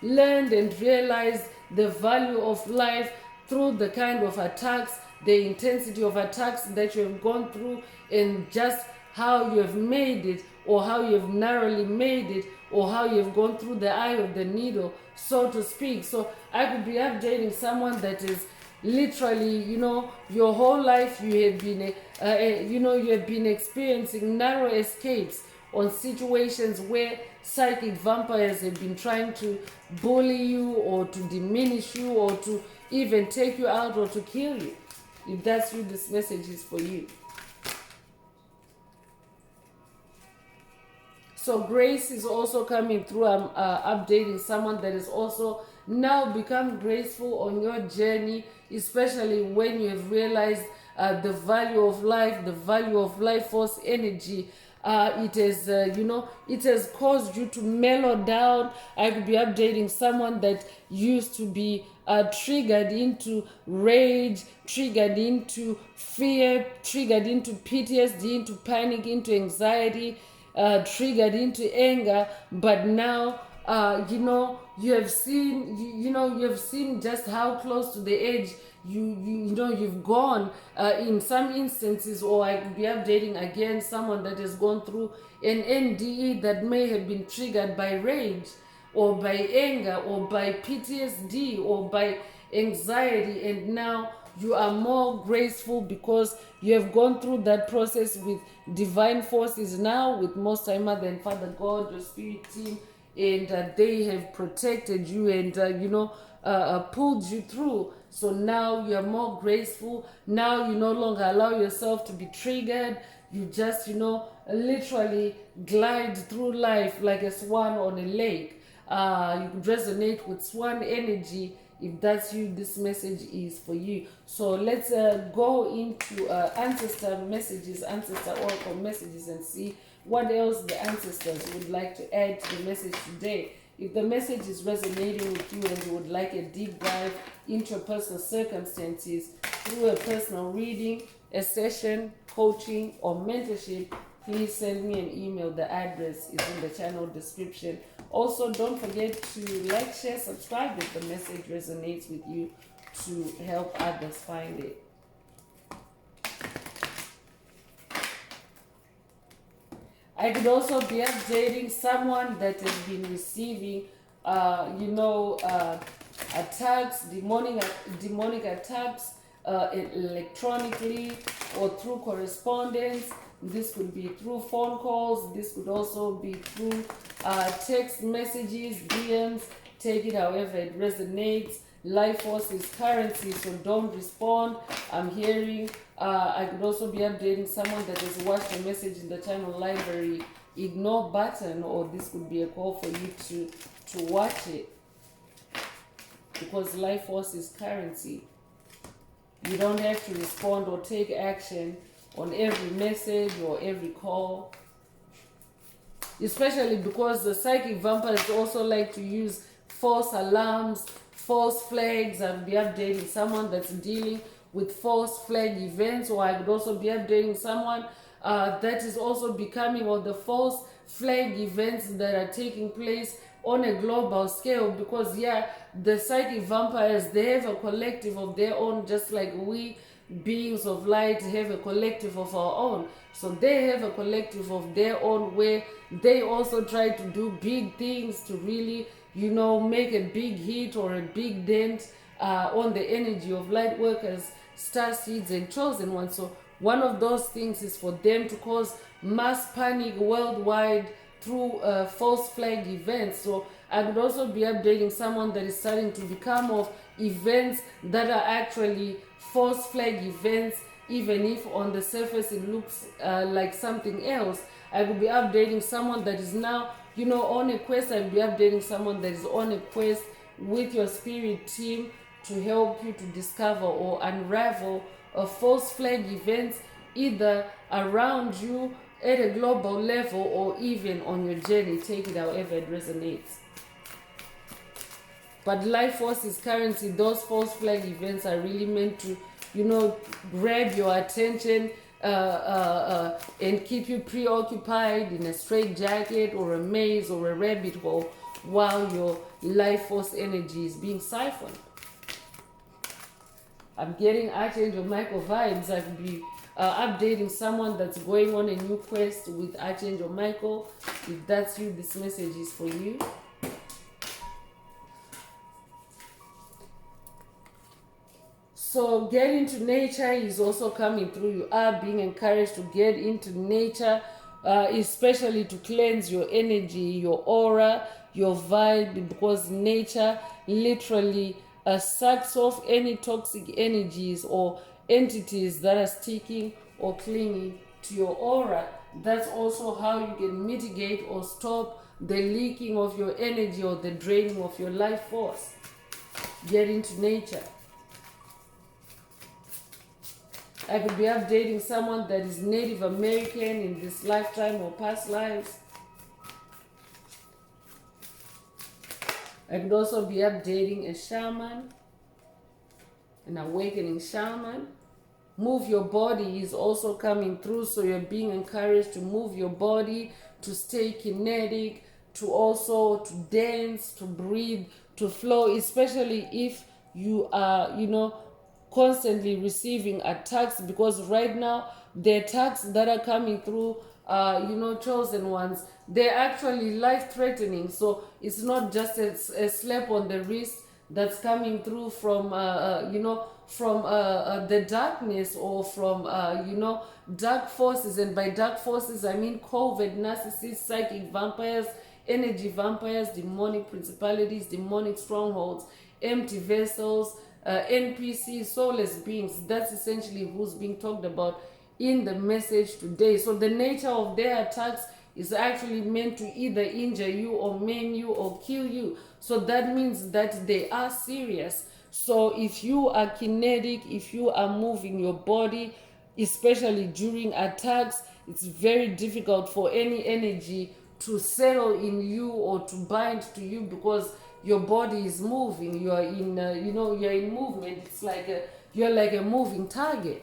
learned and realized the value of life through the kind of attacks, the intensity of attacks that you have gone through, and just how you have made it, or how you have narrowly made it, or how you have gone through the eye of the needle, so to speak. So I could be updating someone that is literally, your whole life you have been, you have been experiencing narrow escapes on situations where psychic vampires have been trying to bully you, or to diminish you, or to even take you out, or to kill you. If that's you, this message is for you. So grace is also coming through. I'm updating someone that is also now become graceful on your journey, especially when you have realized the value of life, the value of life force energy. It has, it has caused you to mellow down. I could be updating someone that used to be triggered into rage, triggered into fear, triggered into PTSD, into panic, into anxiety, triggered into anger, but now you have seen you have seen just how close to the edge you've gone in some instances. Or I could be updating again someone that has gone through an NDE that may have been triggered by rage, or by anger, or by PTSD, or by anxiety, and now you are more graceful because you have gone through that process with divine forces now, with Most High Mother and Father God, your spirit team, and they have protected you and pulled you through. So now you are more graceful. Now you no longer allow yourself to be triggered. You just literally glide through life like a swan on a lake. You could resonate with swan energy. If that's you, this message is for you. So let's go into ancestor messages, ancestor oracle messages, and see what else the ancestors would like to add to the message today. If the message is resonating with you and you would like a deep dive into your personal circumstances through a personal reading, a session, coaching, or mentorship, please send me an email. The address is in the channel description. Also, don't forget to like, share, subscribe if the message resonates with you, to help others find it. I could also be updating someone that has been receiving, attacks, demonic attacks, electronically or through correspondence. This could be through phone calls. This could also be through text messages, DMs. Take it however it resonates. Life force is currency, so don't respond. I'm hearing. I could also be updating someone that has watched a message in the channel library ignore button, or this could be a call for you to watch it, because life force is currency. You don't have to respond or take action on every message or every call, especially because the psychic vampires also like to use false alarms, false flags. I'll be updating someone that's dealing with false flag events, or I could also be updating someone that is also becoming on the false flag events that are taking place on a global scale. Because yeah, the psychic vampires, they have a collective of their own, just like we beings of light have a collective of our own. So they have a collective of their own, where they also try to do big things to really, make a big hit or a big dent on the energy of light workers, star seeds, and chosen ones. So one of those things is for them to cause mass panic worldwide through false flag events. So I would also be updating someone that is starting to become of events that are actually false flag events, even if on the surface it looks like something else. I will be updating someone that is now, on a quest. I will be updating someone that is on a quest with your spirit team to help you to discover or unravel false flag events, either around you at a global level or even on your journey. Take it however it resonates. But life force is currency. Those false flag events are really meant to, grab your attention and keep you preoccupied in a straitjacket or a maze or a rabbit hole while your life force energy is being siphoned. I'm getting Archangel Michael vibes. I'll be updating someone that's going on a new quest with Archangel Michael. If that's you, this message is for you. So get into nature is also coming through. You are being encouraged to get into nature, especially to cleanse your energy, your aura, your vibe, because nature literally sucks off any toxic energies or entities that are sticking or clinging to your aura. That's also how you can mitigate or stop the leaking of your energy or the draining of your life force. Get into nature. I could be updating someone that is Native American in this lifetime or past lives. I could also be updating a shaman, an awakening shaman. Move your body is also coming through, so you're being encouraged to move your body, to stay kinetic, to also to dance, to breathe, to flow, especially if you are, constantly receiving attacks, because right now the attacks that are coming through, chosen ones, they're actually life-threatening. So it's not just a slap on the wrist that's coming through from from the darkness or from dark forces. And by dark forces I mean covert narcissists, psychic vampires, energy vampires, demonic principalities, demonic strongholds, empty vessels, NPCs, soulless beings. That's essentially who's being talked about in the message today. So the nature of their attacks is actually meant to either injure you or maim you or kill you. So that means that they are serious. So if you are kinetic, if you are moving your body, especially during attacks, it's very difficult for any energy to settle in you or to bind to you, because your body is moving. You are in you're in movement. It's like you're like a moving target.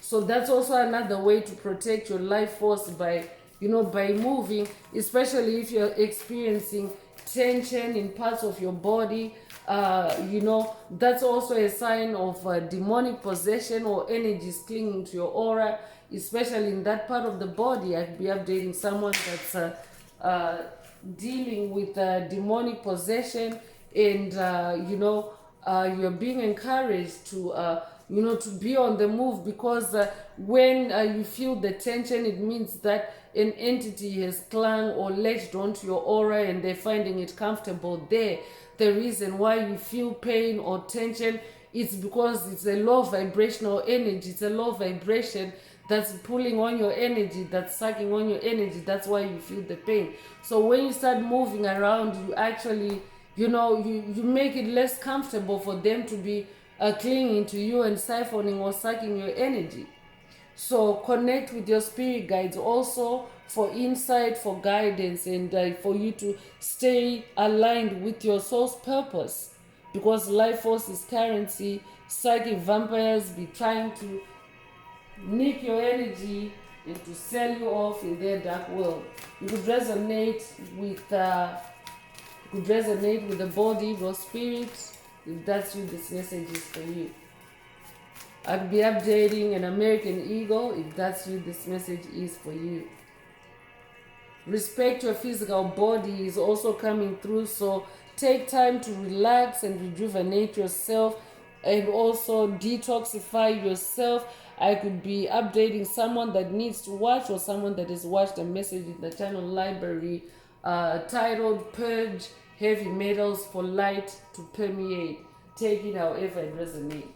So that's also another way to protect your life force, by by moving, especially if you're experiencing tension in parts of your body. That's also a sign of demonic possession or energies clinging to your aura, especially in that part of the body. I'd be updating someone that's dealing with demonic possession, and you're being encouraged to to be on the move, because when you feel the tension, it means that an entity has clung or latched onto your aura and they're finding it comfortable there. The reason why you feel pain or tension is because it's a low vibrational energy. It's a low vibration that's pulling on your energy, that's sucking on your energy. That's why you feel the pain. So when you start moving around, you actually, you make it less comfortable for them to be clinging to you and siphoning or sucking your energy. So connect with your spirit guides also for insight, for guidance, and for you to stay aligned with your soul's purpose. Because life force is currency, psychic vampires be trying to nick your energy and to sell you off in their dark world. You could resonate with the body, your spirit. If that's you, this message is for you. I'd be updating an American Eagle. If that's you, this message is for you. Respect your physical body is also coming through. So take time to relax and rejuvenate yourself and also detoxify yourself. I could be updating someone that needs to watch or someone that has watched a message in the channel library titled Purge Heavy Metals for Light to Permeate. Take it however it resonates.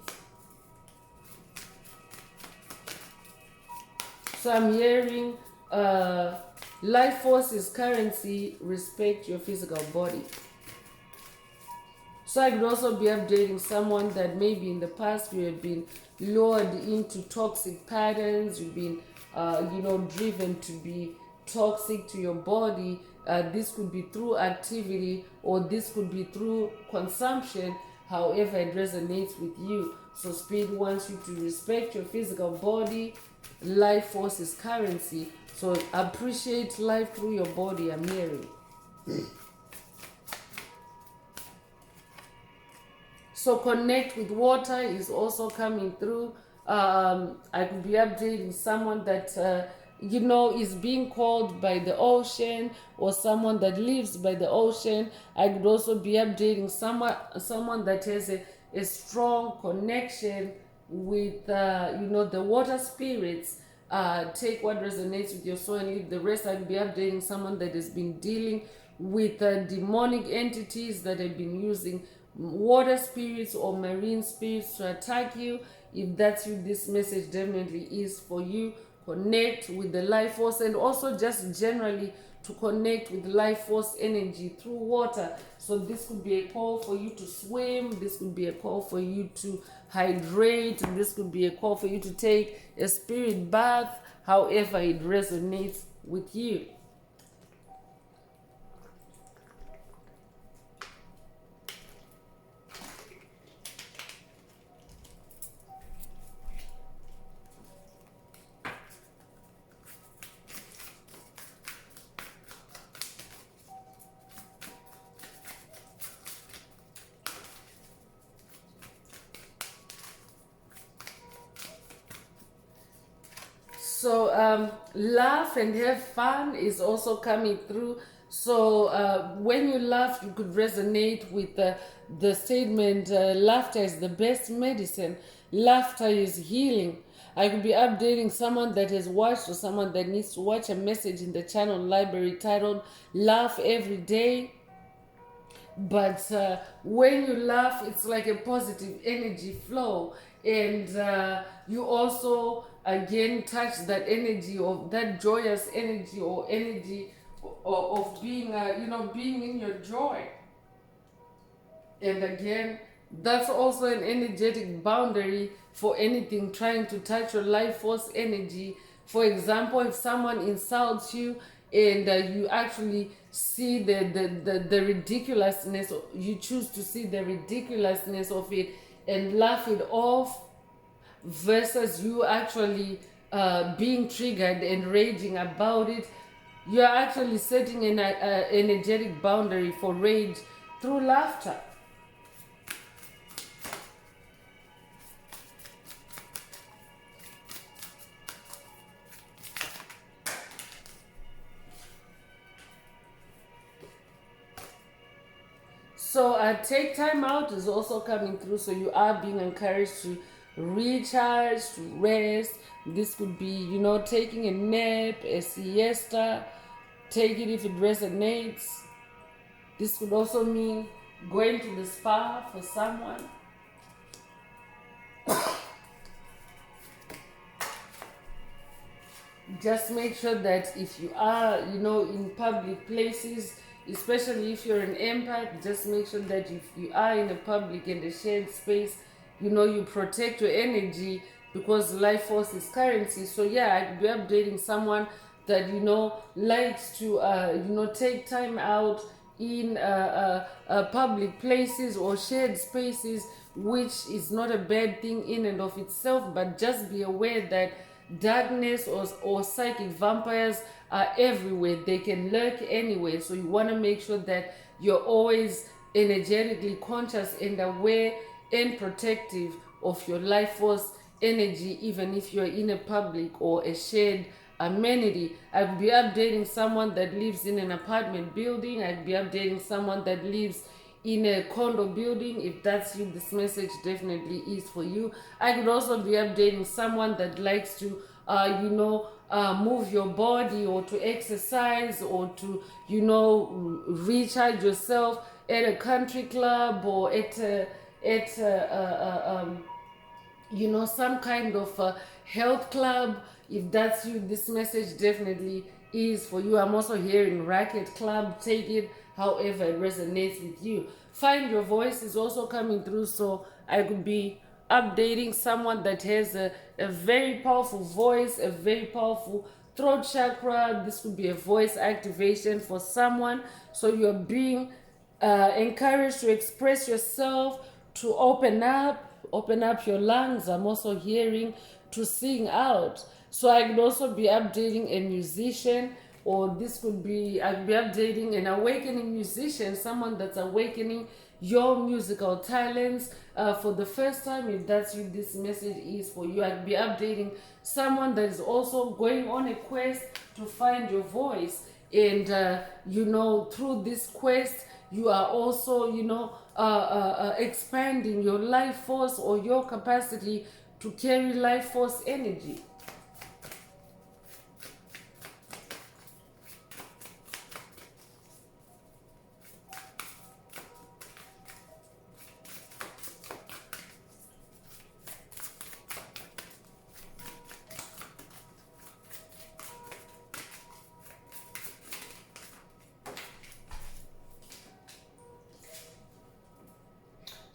So I'm hearing life force is currency, respect your physical body. So I could also be updating someone that maybe in the past you have been lured into toxic patterns, you've been driven to be toxic to your body. This could be through activity or this could be through consumption, however it resonates with you. So Spirit wants you to respect your physical body. Life force is currency. So appreciate life through your body, I'm hearing. So connect with water is also coming through. I could be updating someone that is being called by the ocean or someone that lives by the ocean. I could also be updating someone that has a strong connection with the water spirits. Take what resonates with your soul and leave the rest. I could be updating someone that has been dealing with demonic entities that have been using water spirits or marine spirits to attack you. If that's you, this message definitely is for you. Connect with the life force and also just generally to connect with life force energy through water. So this could be a call for you to swim, this could be a call for you to hydrate, this could be a call for you to take a spirit bath, however it resonates with you. So laugh and have fun is also coming through. So when you laugh, you could resonate with the statement, laughter is the best medicine. Laughter is healing. I could be updating someone that has watched or someone that needs to watch a message in the channel library titled Laugh Every Day. But when you laugh, it's like a positive energy flow. And you also, again, touch that energy of that joyous energy or energy of being, being in your joy. And again, that's also an energetic boundary for anything trying to touch your life force energy. For example, if someone insults you and you actually see the ridiculousness, you choose to see the ridiculousness of it and laugh it off, versus you actually being triggered and raging about it, you're actually setting an energetic boundary for rage through laughter. So take time out is also coming through. So you are being encouraged to recharge, to rest. This could be, taking a nap, a siesta. Take it if it resonates. This could also mean going to the spa for someone. just make sure that if you are, in public places, especially if you're an empath, just make sure that if you are in a public and a shared space, you protect your energy, because life force is currency. So yeah, I could be updating someone that likes to take time out in public places or shared spaces, which is not a bad thing in and of itself, but just be aware that darkness or psychic vampires are everywhere. They can lurk anywhere. So you want to make sure that you're always energetically conscious and aware and protective of your life force energy, even if you're in a public or a shared amenity. I'd be updating someone that lives in an apartment building. I'd be updating someone that lives in a condo building. If that's you, this message definitely is for you. I could also be updating someone that likes to move your body, or to exercise, or to recharge yourself at a country club, or at some kind of health club. If that's you, this message definitely is for you. I'm also hearing racket club. Take it however it resonates with you. Find your voice is also coming through. So I could be updating someone that has a very powerful voice, a very powerful throat chakra. This could be a voice activation for someone. So you're being encouraged to express yourself, to open up your lungs. I'm also hearing to sing out. So I could also be updating a musician, or this could be, I'd be updating an awakening musician, someone that's awakening your musical talents for the first time. If that's you, this message is for you. I'd be updating someone that is also going on a quest to find your voice. And, through this quest, you are also, expanding your life force, or your capacity to carry life force energy.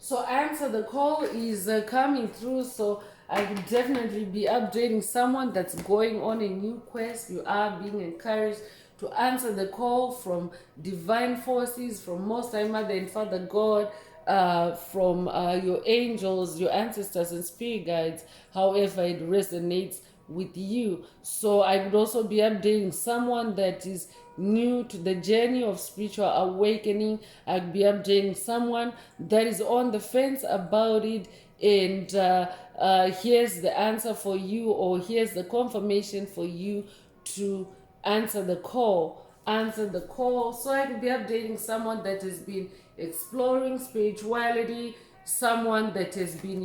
So answer the call is coming through. So I will definitely be updating someone that's going on a new quest. You are being encouraged to answer the call from divine forces, from Most High Mother and Father God, from your angels, your ancestors and spirit guides, however it resonates with you. So I would also be updating someone that is new to the journey of spiritual awakening. I'd be updating someone that is on the fence about it, and here's the answer for you, or here's the confirmation for you to answer the call. Answer the call. So I could be updating someone that has been exploring spirituality, someone that has been,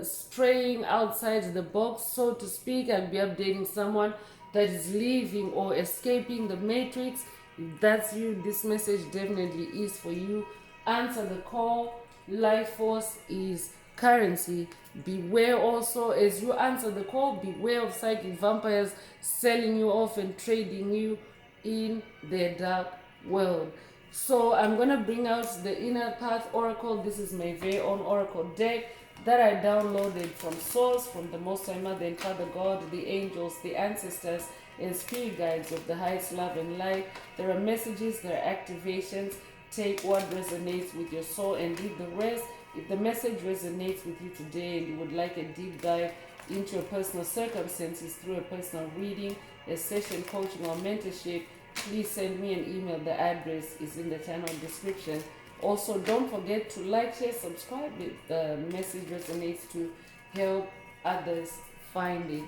straying outside the box, so to speak. I'll be updating someone that is leaving or escaping the matrix. If that's you, this message definitely is for you. Answer the call. Life force is currency. Beware also, as you answer the call, beware of psychic vampires selling you off and trading you in their dark world. So I'm going to bring out the Inner Path Oracle. This is my very own Oracle deck that I downloaded from Source, from the Most High Mother and Father God, the angels, the ancestors, and spirit guides of the highest love and light. There are messages, there are activations. Take what resonates with your soul and leave the rest. If the message resonates with you today and you would like a deep dive into your personal circumstances through a personal reading, a session coaching or mentorship, please send me an email. The address is in the channel description. Also, don't forget to like, share, subscribe if the message resonates, to help others find it.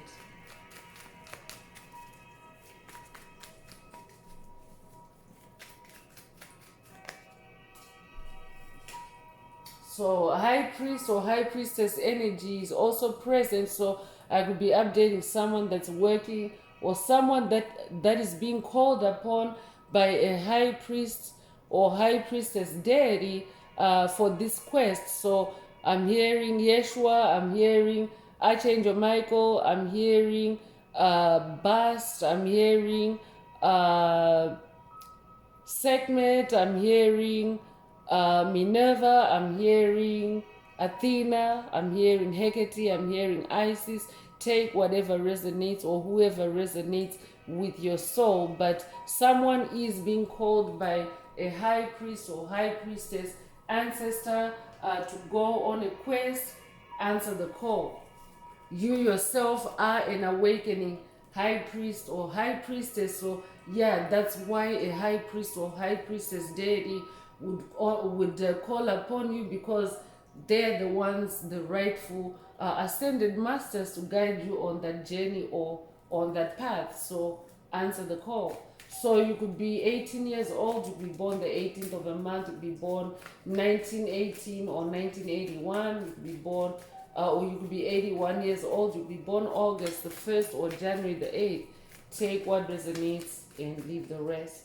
So high priest or high priestess energy is also present. So I could be updating someone that's working, or someone that is being called upon by a high priest or high priestess deity for this quest. So I'm hearing Yeshua, I'm hearing Archangel Michael, I'm hearing bust, I'm hearing Sekhmet, I'm hearing Minerva, I'm hearing Athena, I'm hearing Hecate, I'm hearing Isis. Take whatever resonates or whoever resonates with your soul, but someone is being called by a high priest or high priestess ancestor to go on a quest. Answer the call. You yourself are an awakening high priest or high priestess. So yeah, that's why a high priest or high priestess deity would call upon you, because they're the ones, the rightful ascended masters, to guide you on that journey or on that path. So answer the call. So you could be 18 years old, you could be born the 18th of a month, you could be born 1918 or 1981, you could be born or you could be 81 years old, you could be born August the 1st or January the 8th. Take what resonates and leave the rest.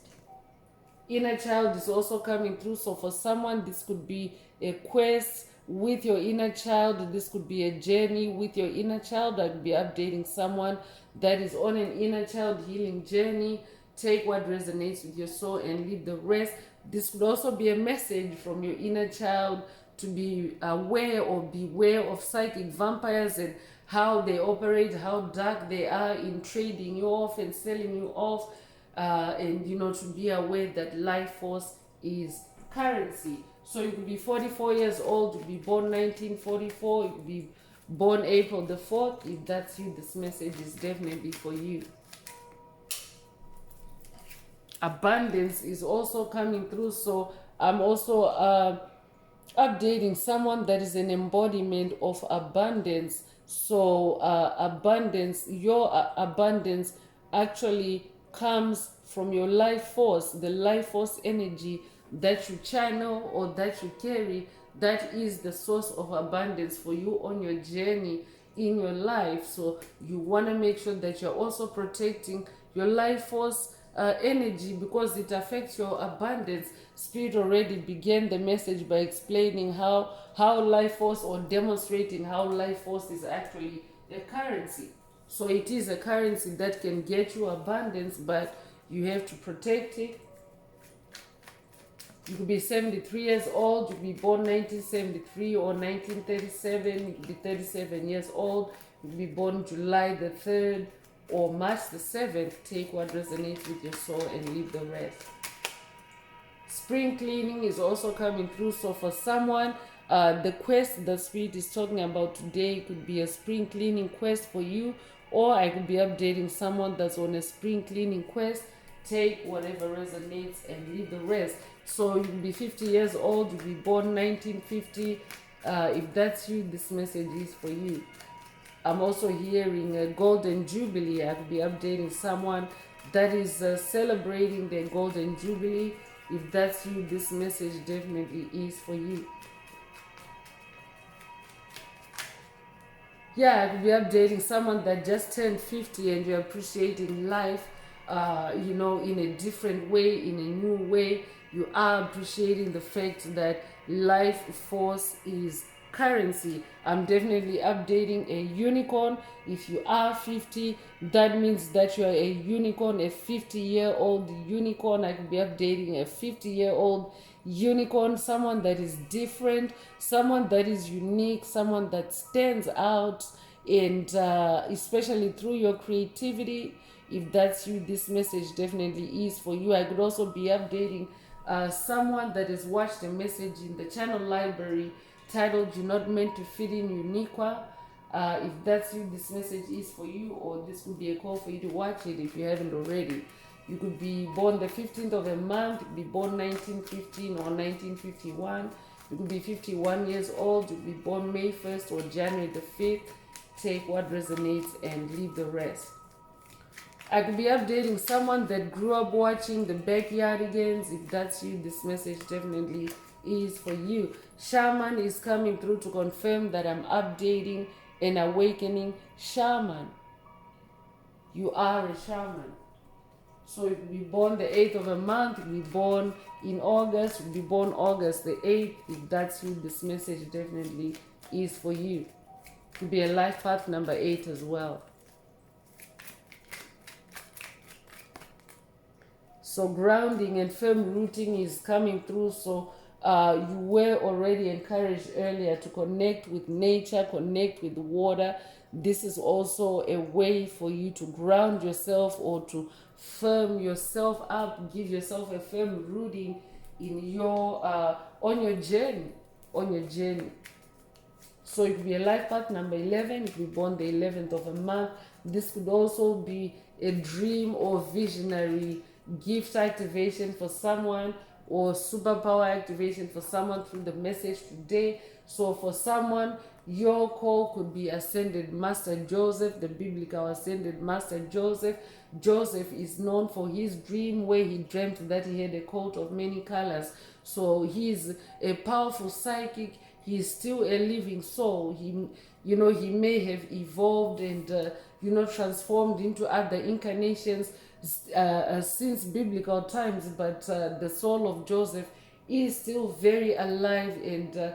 Inner child is also coming through. So for someone, this could be a quest with your inner child. This could be a journey with your inner child. I could be updating someone that is on an inner child healing journey. Take what resonates with your soul and leave the rest. This could also be a message from your inner child to be aware or beware of psychic vampires and how they operate, how dark they are in trading you off and selling you off, and to be aware that life force is currency. So you could be 44 years old, you could be born 1944, you could be born April the 4th. If that's you, this message is definitely for you. Abundance is also coming through. So I'm also updating someone that is an embodiment of abundance. So abundance, your abundance actually comes from your life force, the life force energy that you channel or that you carry. That is the source of abundance for you on your journey in your life. So you want to make sure that you're also protecting your life force energy, because it affects your abundance. Spirit already began the message by explaining how life force, or demonstrating how life force is actually a currency. So it is a currency that can get you abundance, but you have to protect it. You could be 73 years old, you could be born 1973 or 1937, you could be 37 years old, you could be born July the 3rd or March the 7th. Take what resonates with your soul and leave the rest. Spring cleaning is also coming through. So for someone, the quest the Spirit is talking about today could be a spring cleaning quest for you, or I could be updating someone that's on a spring cleaning quest. Take whatever resonates and leave the rest. So you could be 50 years old, you'll be born 1950. If that's you, this message is for you. I'm also hearing a golden jubilee. I could be updating someone that is celebrating their golden jubilee. If that's you, this message definitely is for you. Yeah, I could be updating someone that just turned 50 and you're appreciating life, in a different way, in a new way. You are appreciating the fact that life force is currency. I'm definitely updating a unicorn. If you are 50, that means that you are a unicorn, a 50-year-old unicorn. I could be updating a 50-year-old unicorn, someone that is different, someone that is unique, someone that stands out, and especially through your creativity. If that's you, this message definitely is for you. I could also be updating someone that has watched a message in the channel library titled "You're Not Meant to Fit in Uniqua." If that's you, this message is for you, or this would be a call for you to watch it if you haven't already. You could be born the 15th of a month, you could be born 1915 or 1951. You could be 51 years old, you could be born May 1st or January the 5th. Take what resonates and leave the rest. I could be updating someone that grew up watching the Backyardigans. If that's you, this message definitely is for you. Shaman is coming through to confirm that I'm updating and awakening shaman. You are a shaman. So you could be born the 8th of a month, you could be born in August, you could be born August the 8th. If that's you, this message definitely is for you. It could be a life path number 8 as well. So grounding and firm rooting is coming through. So you were already encouraged earlier to connect with nature, connect with water. This is also a way for you to ground yourself or to firm yourself up, give yourself a firm rooting in your on your journey. So it could be a life path number 11, if you born the 11th of a month. This could also be a dream or visionary gift activation for someone, or superpower activation for someone through the message today. So for someone, your call could be Ascended Master Joseph, the biblical Ascended Master Joseph. Joseph is known for his dream where he dreamt that he had a coat of many colors. So he is a powerful psychic. He is still a living soul. He may have evolved and transformed into other incarnations since biblical times, but the soul of Joseph is still very alive and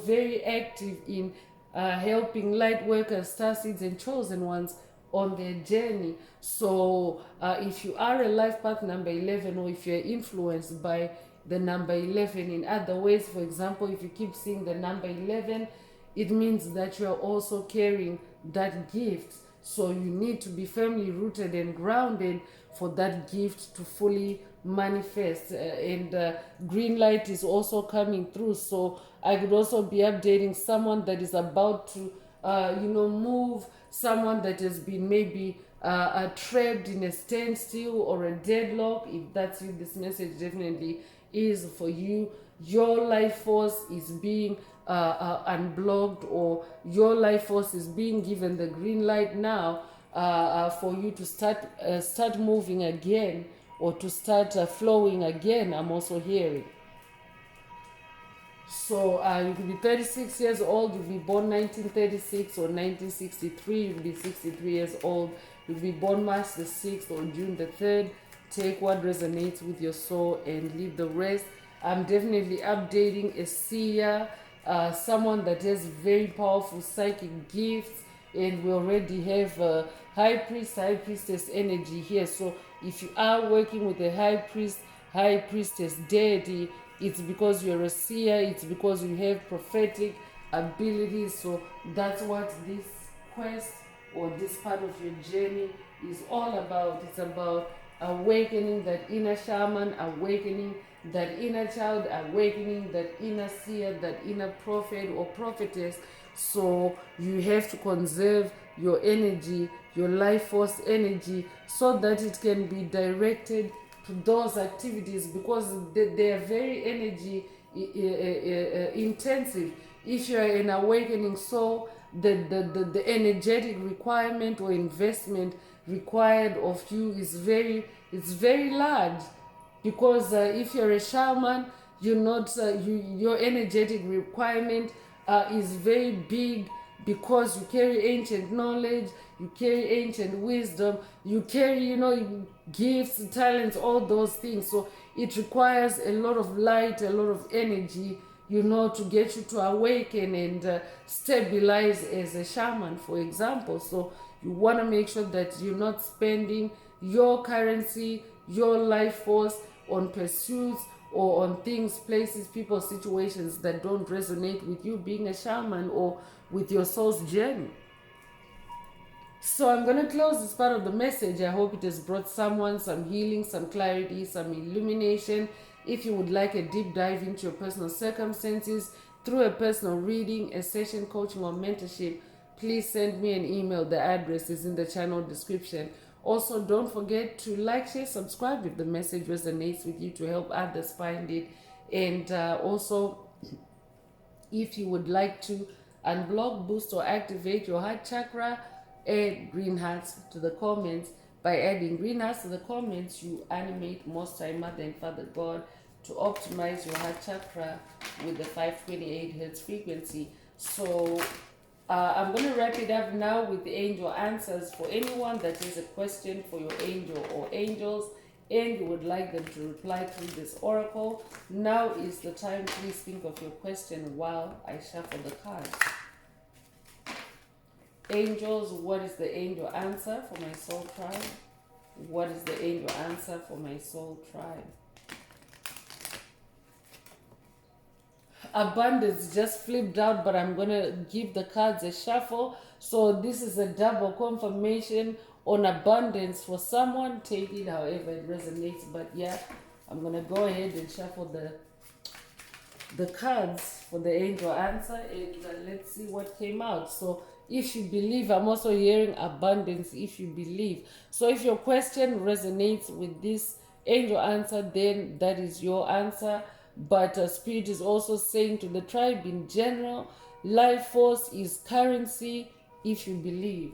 very active in helping light workers, star seeds, and chosen ones on their journey. So if you are a life path number 11, or if you're influenced by the number 11 in other ways, for example, if you keep seeing the number 11, it means that you're also carrying that gift. So you need to be firmly rooted and grounded for that gift to fully manifest. And green light is also coming through. So I could also be updating someone that is about to move, someone that has been maybe trapped in a standstill or a deadlock. If that's you, this message definitely is for you. Your life force is being unblocked, or your life force is being given the green light now for you to start moving again, or to start flowing again. I'm also hearing. So you could be 36 years old, you'll be born 1936 or 1963, you'll be 63 years old, you'll be born March the 6th or June the 3rd. Take what resonates with your soul and leave the rest. I'm definitely updating a seer, someone that has very powerful psychic gifts, and we already have a high priest, high priestess energy here. So if you are working with a high priest, high priestess deity, it's because you're a seer, it's because you have prophetic abilities. So that's what this quest or this part of your journey is all about. It's about awakening that inner shaman, awakening that inner child, awakening that inner seer, that inner prophet or prophetess. So you have to conserve your energy, your life force energy, so that it can be directed to those activities, because they are very energy intensive. If you are an awakening soul, the energetic requirement or investment required of you is very large, because if you're a shaman, you're not your energetic requirement is very big, because you carry ancient knowledge, you carry ancient wisdom, you carry gifts, talents, all those things. So it requires a lot of light, a lot of energy, to get you to awaken and stabilize as a shaman, for example. So you want to make sure that you're not spending your currency, your life force on pursuits or on things, places, people, situations that don't resonate with you being a shaman or with your soul's journey. So I'm going to close this part of the message. I hope it has brought someone some healing, some clarity, some illumination. If you would like a deep dive into your personal circumstances through a personal reading, a session, coaching, or mentorship, please send me an email. The address is in the channel description. Also, don't forget to like, share, subscribe if the message resonates with you, to help others find it. And also, if you would like to unblock, boost, or activate your heart chakra, add green hearts to the comments. By adding green hearts to the comments, you animate Most High Mother and Father God to optimize your heart chakra with the 528 Hz frequency. So I'm going to wrap it up now with the angel answers. For anyone that has a question for your angel or angels, and you would like them to reply through this oracle, now is the time. Please think of your question while I shuffle the cards. Angels, what is the angel answer for my soul tribe? What is the angel answer for my soul tribe? Abundance just flipped out, but I'm gonna give the cards a shuffle. So this is a double confirmation on abundance for someone. Take it however it resonates, but yeah, I'm gonna go ahead and shuffle the cards for the angel answer, and let's see what came out. So if you believe, I'm also hearing abundance. If you believe, so if your question resonates with this angel answer, then that is your answer. But spirit is also saying to the tribe in general, life force is currency if you believe.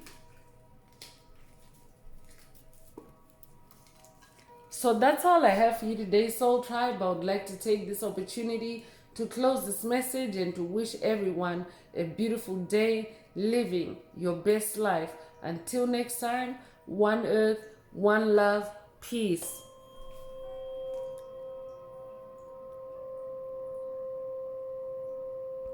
So that's all I have for you today, Soul Tribe. I would like to take this opportunity to close this message and to wish everyone a beautiful day, living your best life. Until next time, one earth, one love, peace.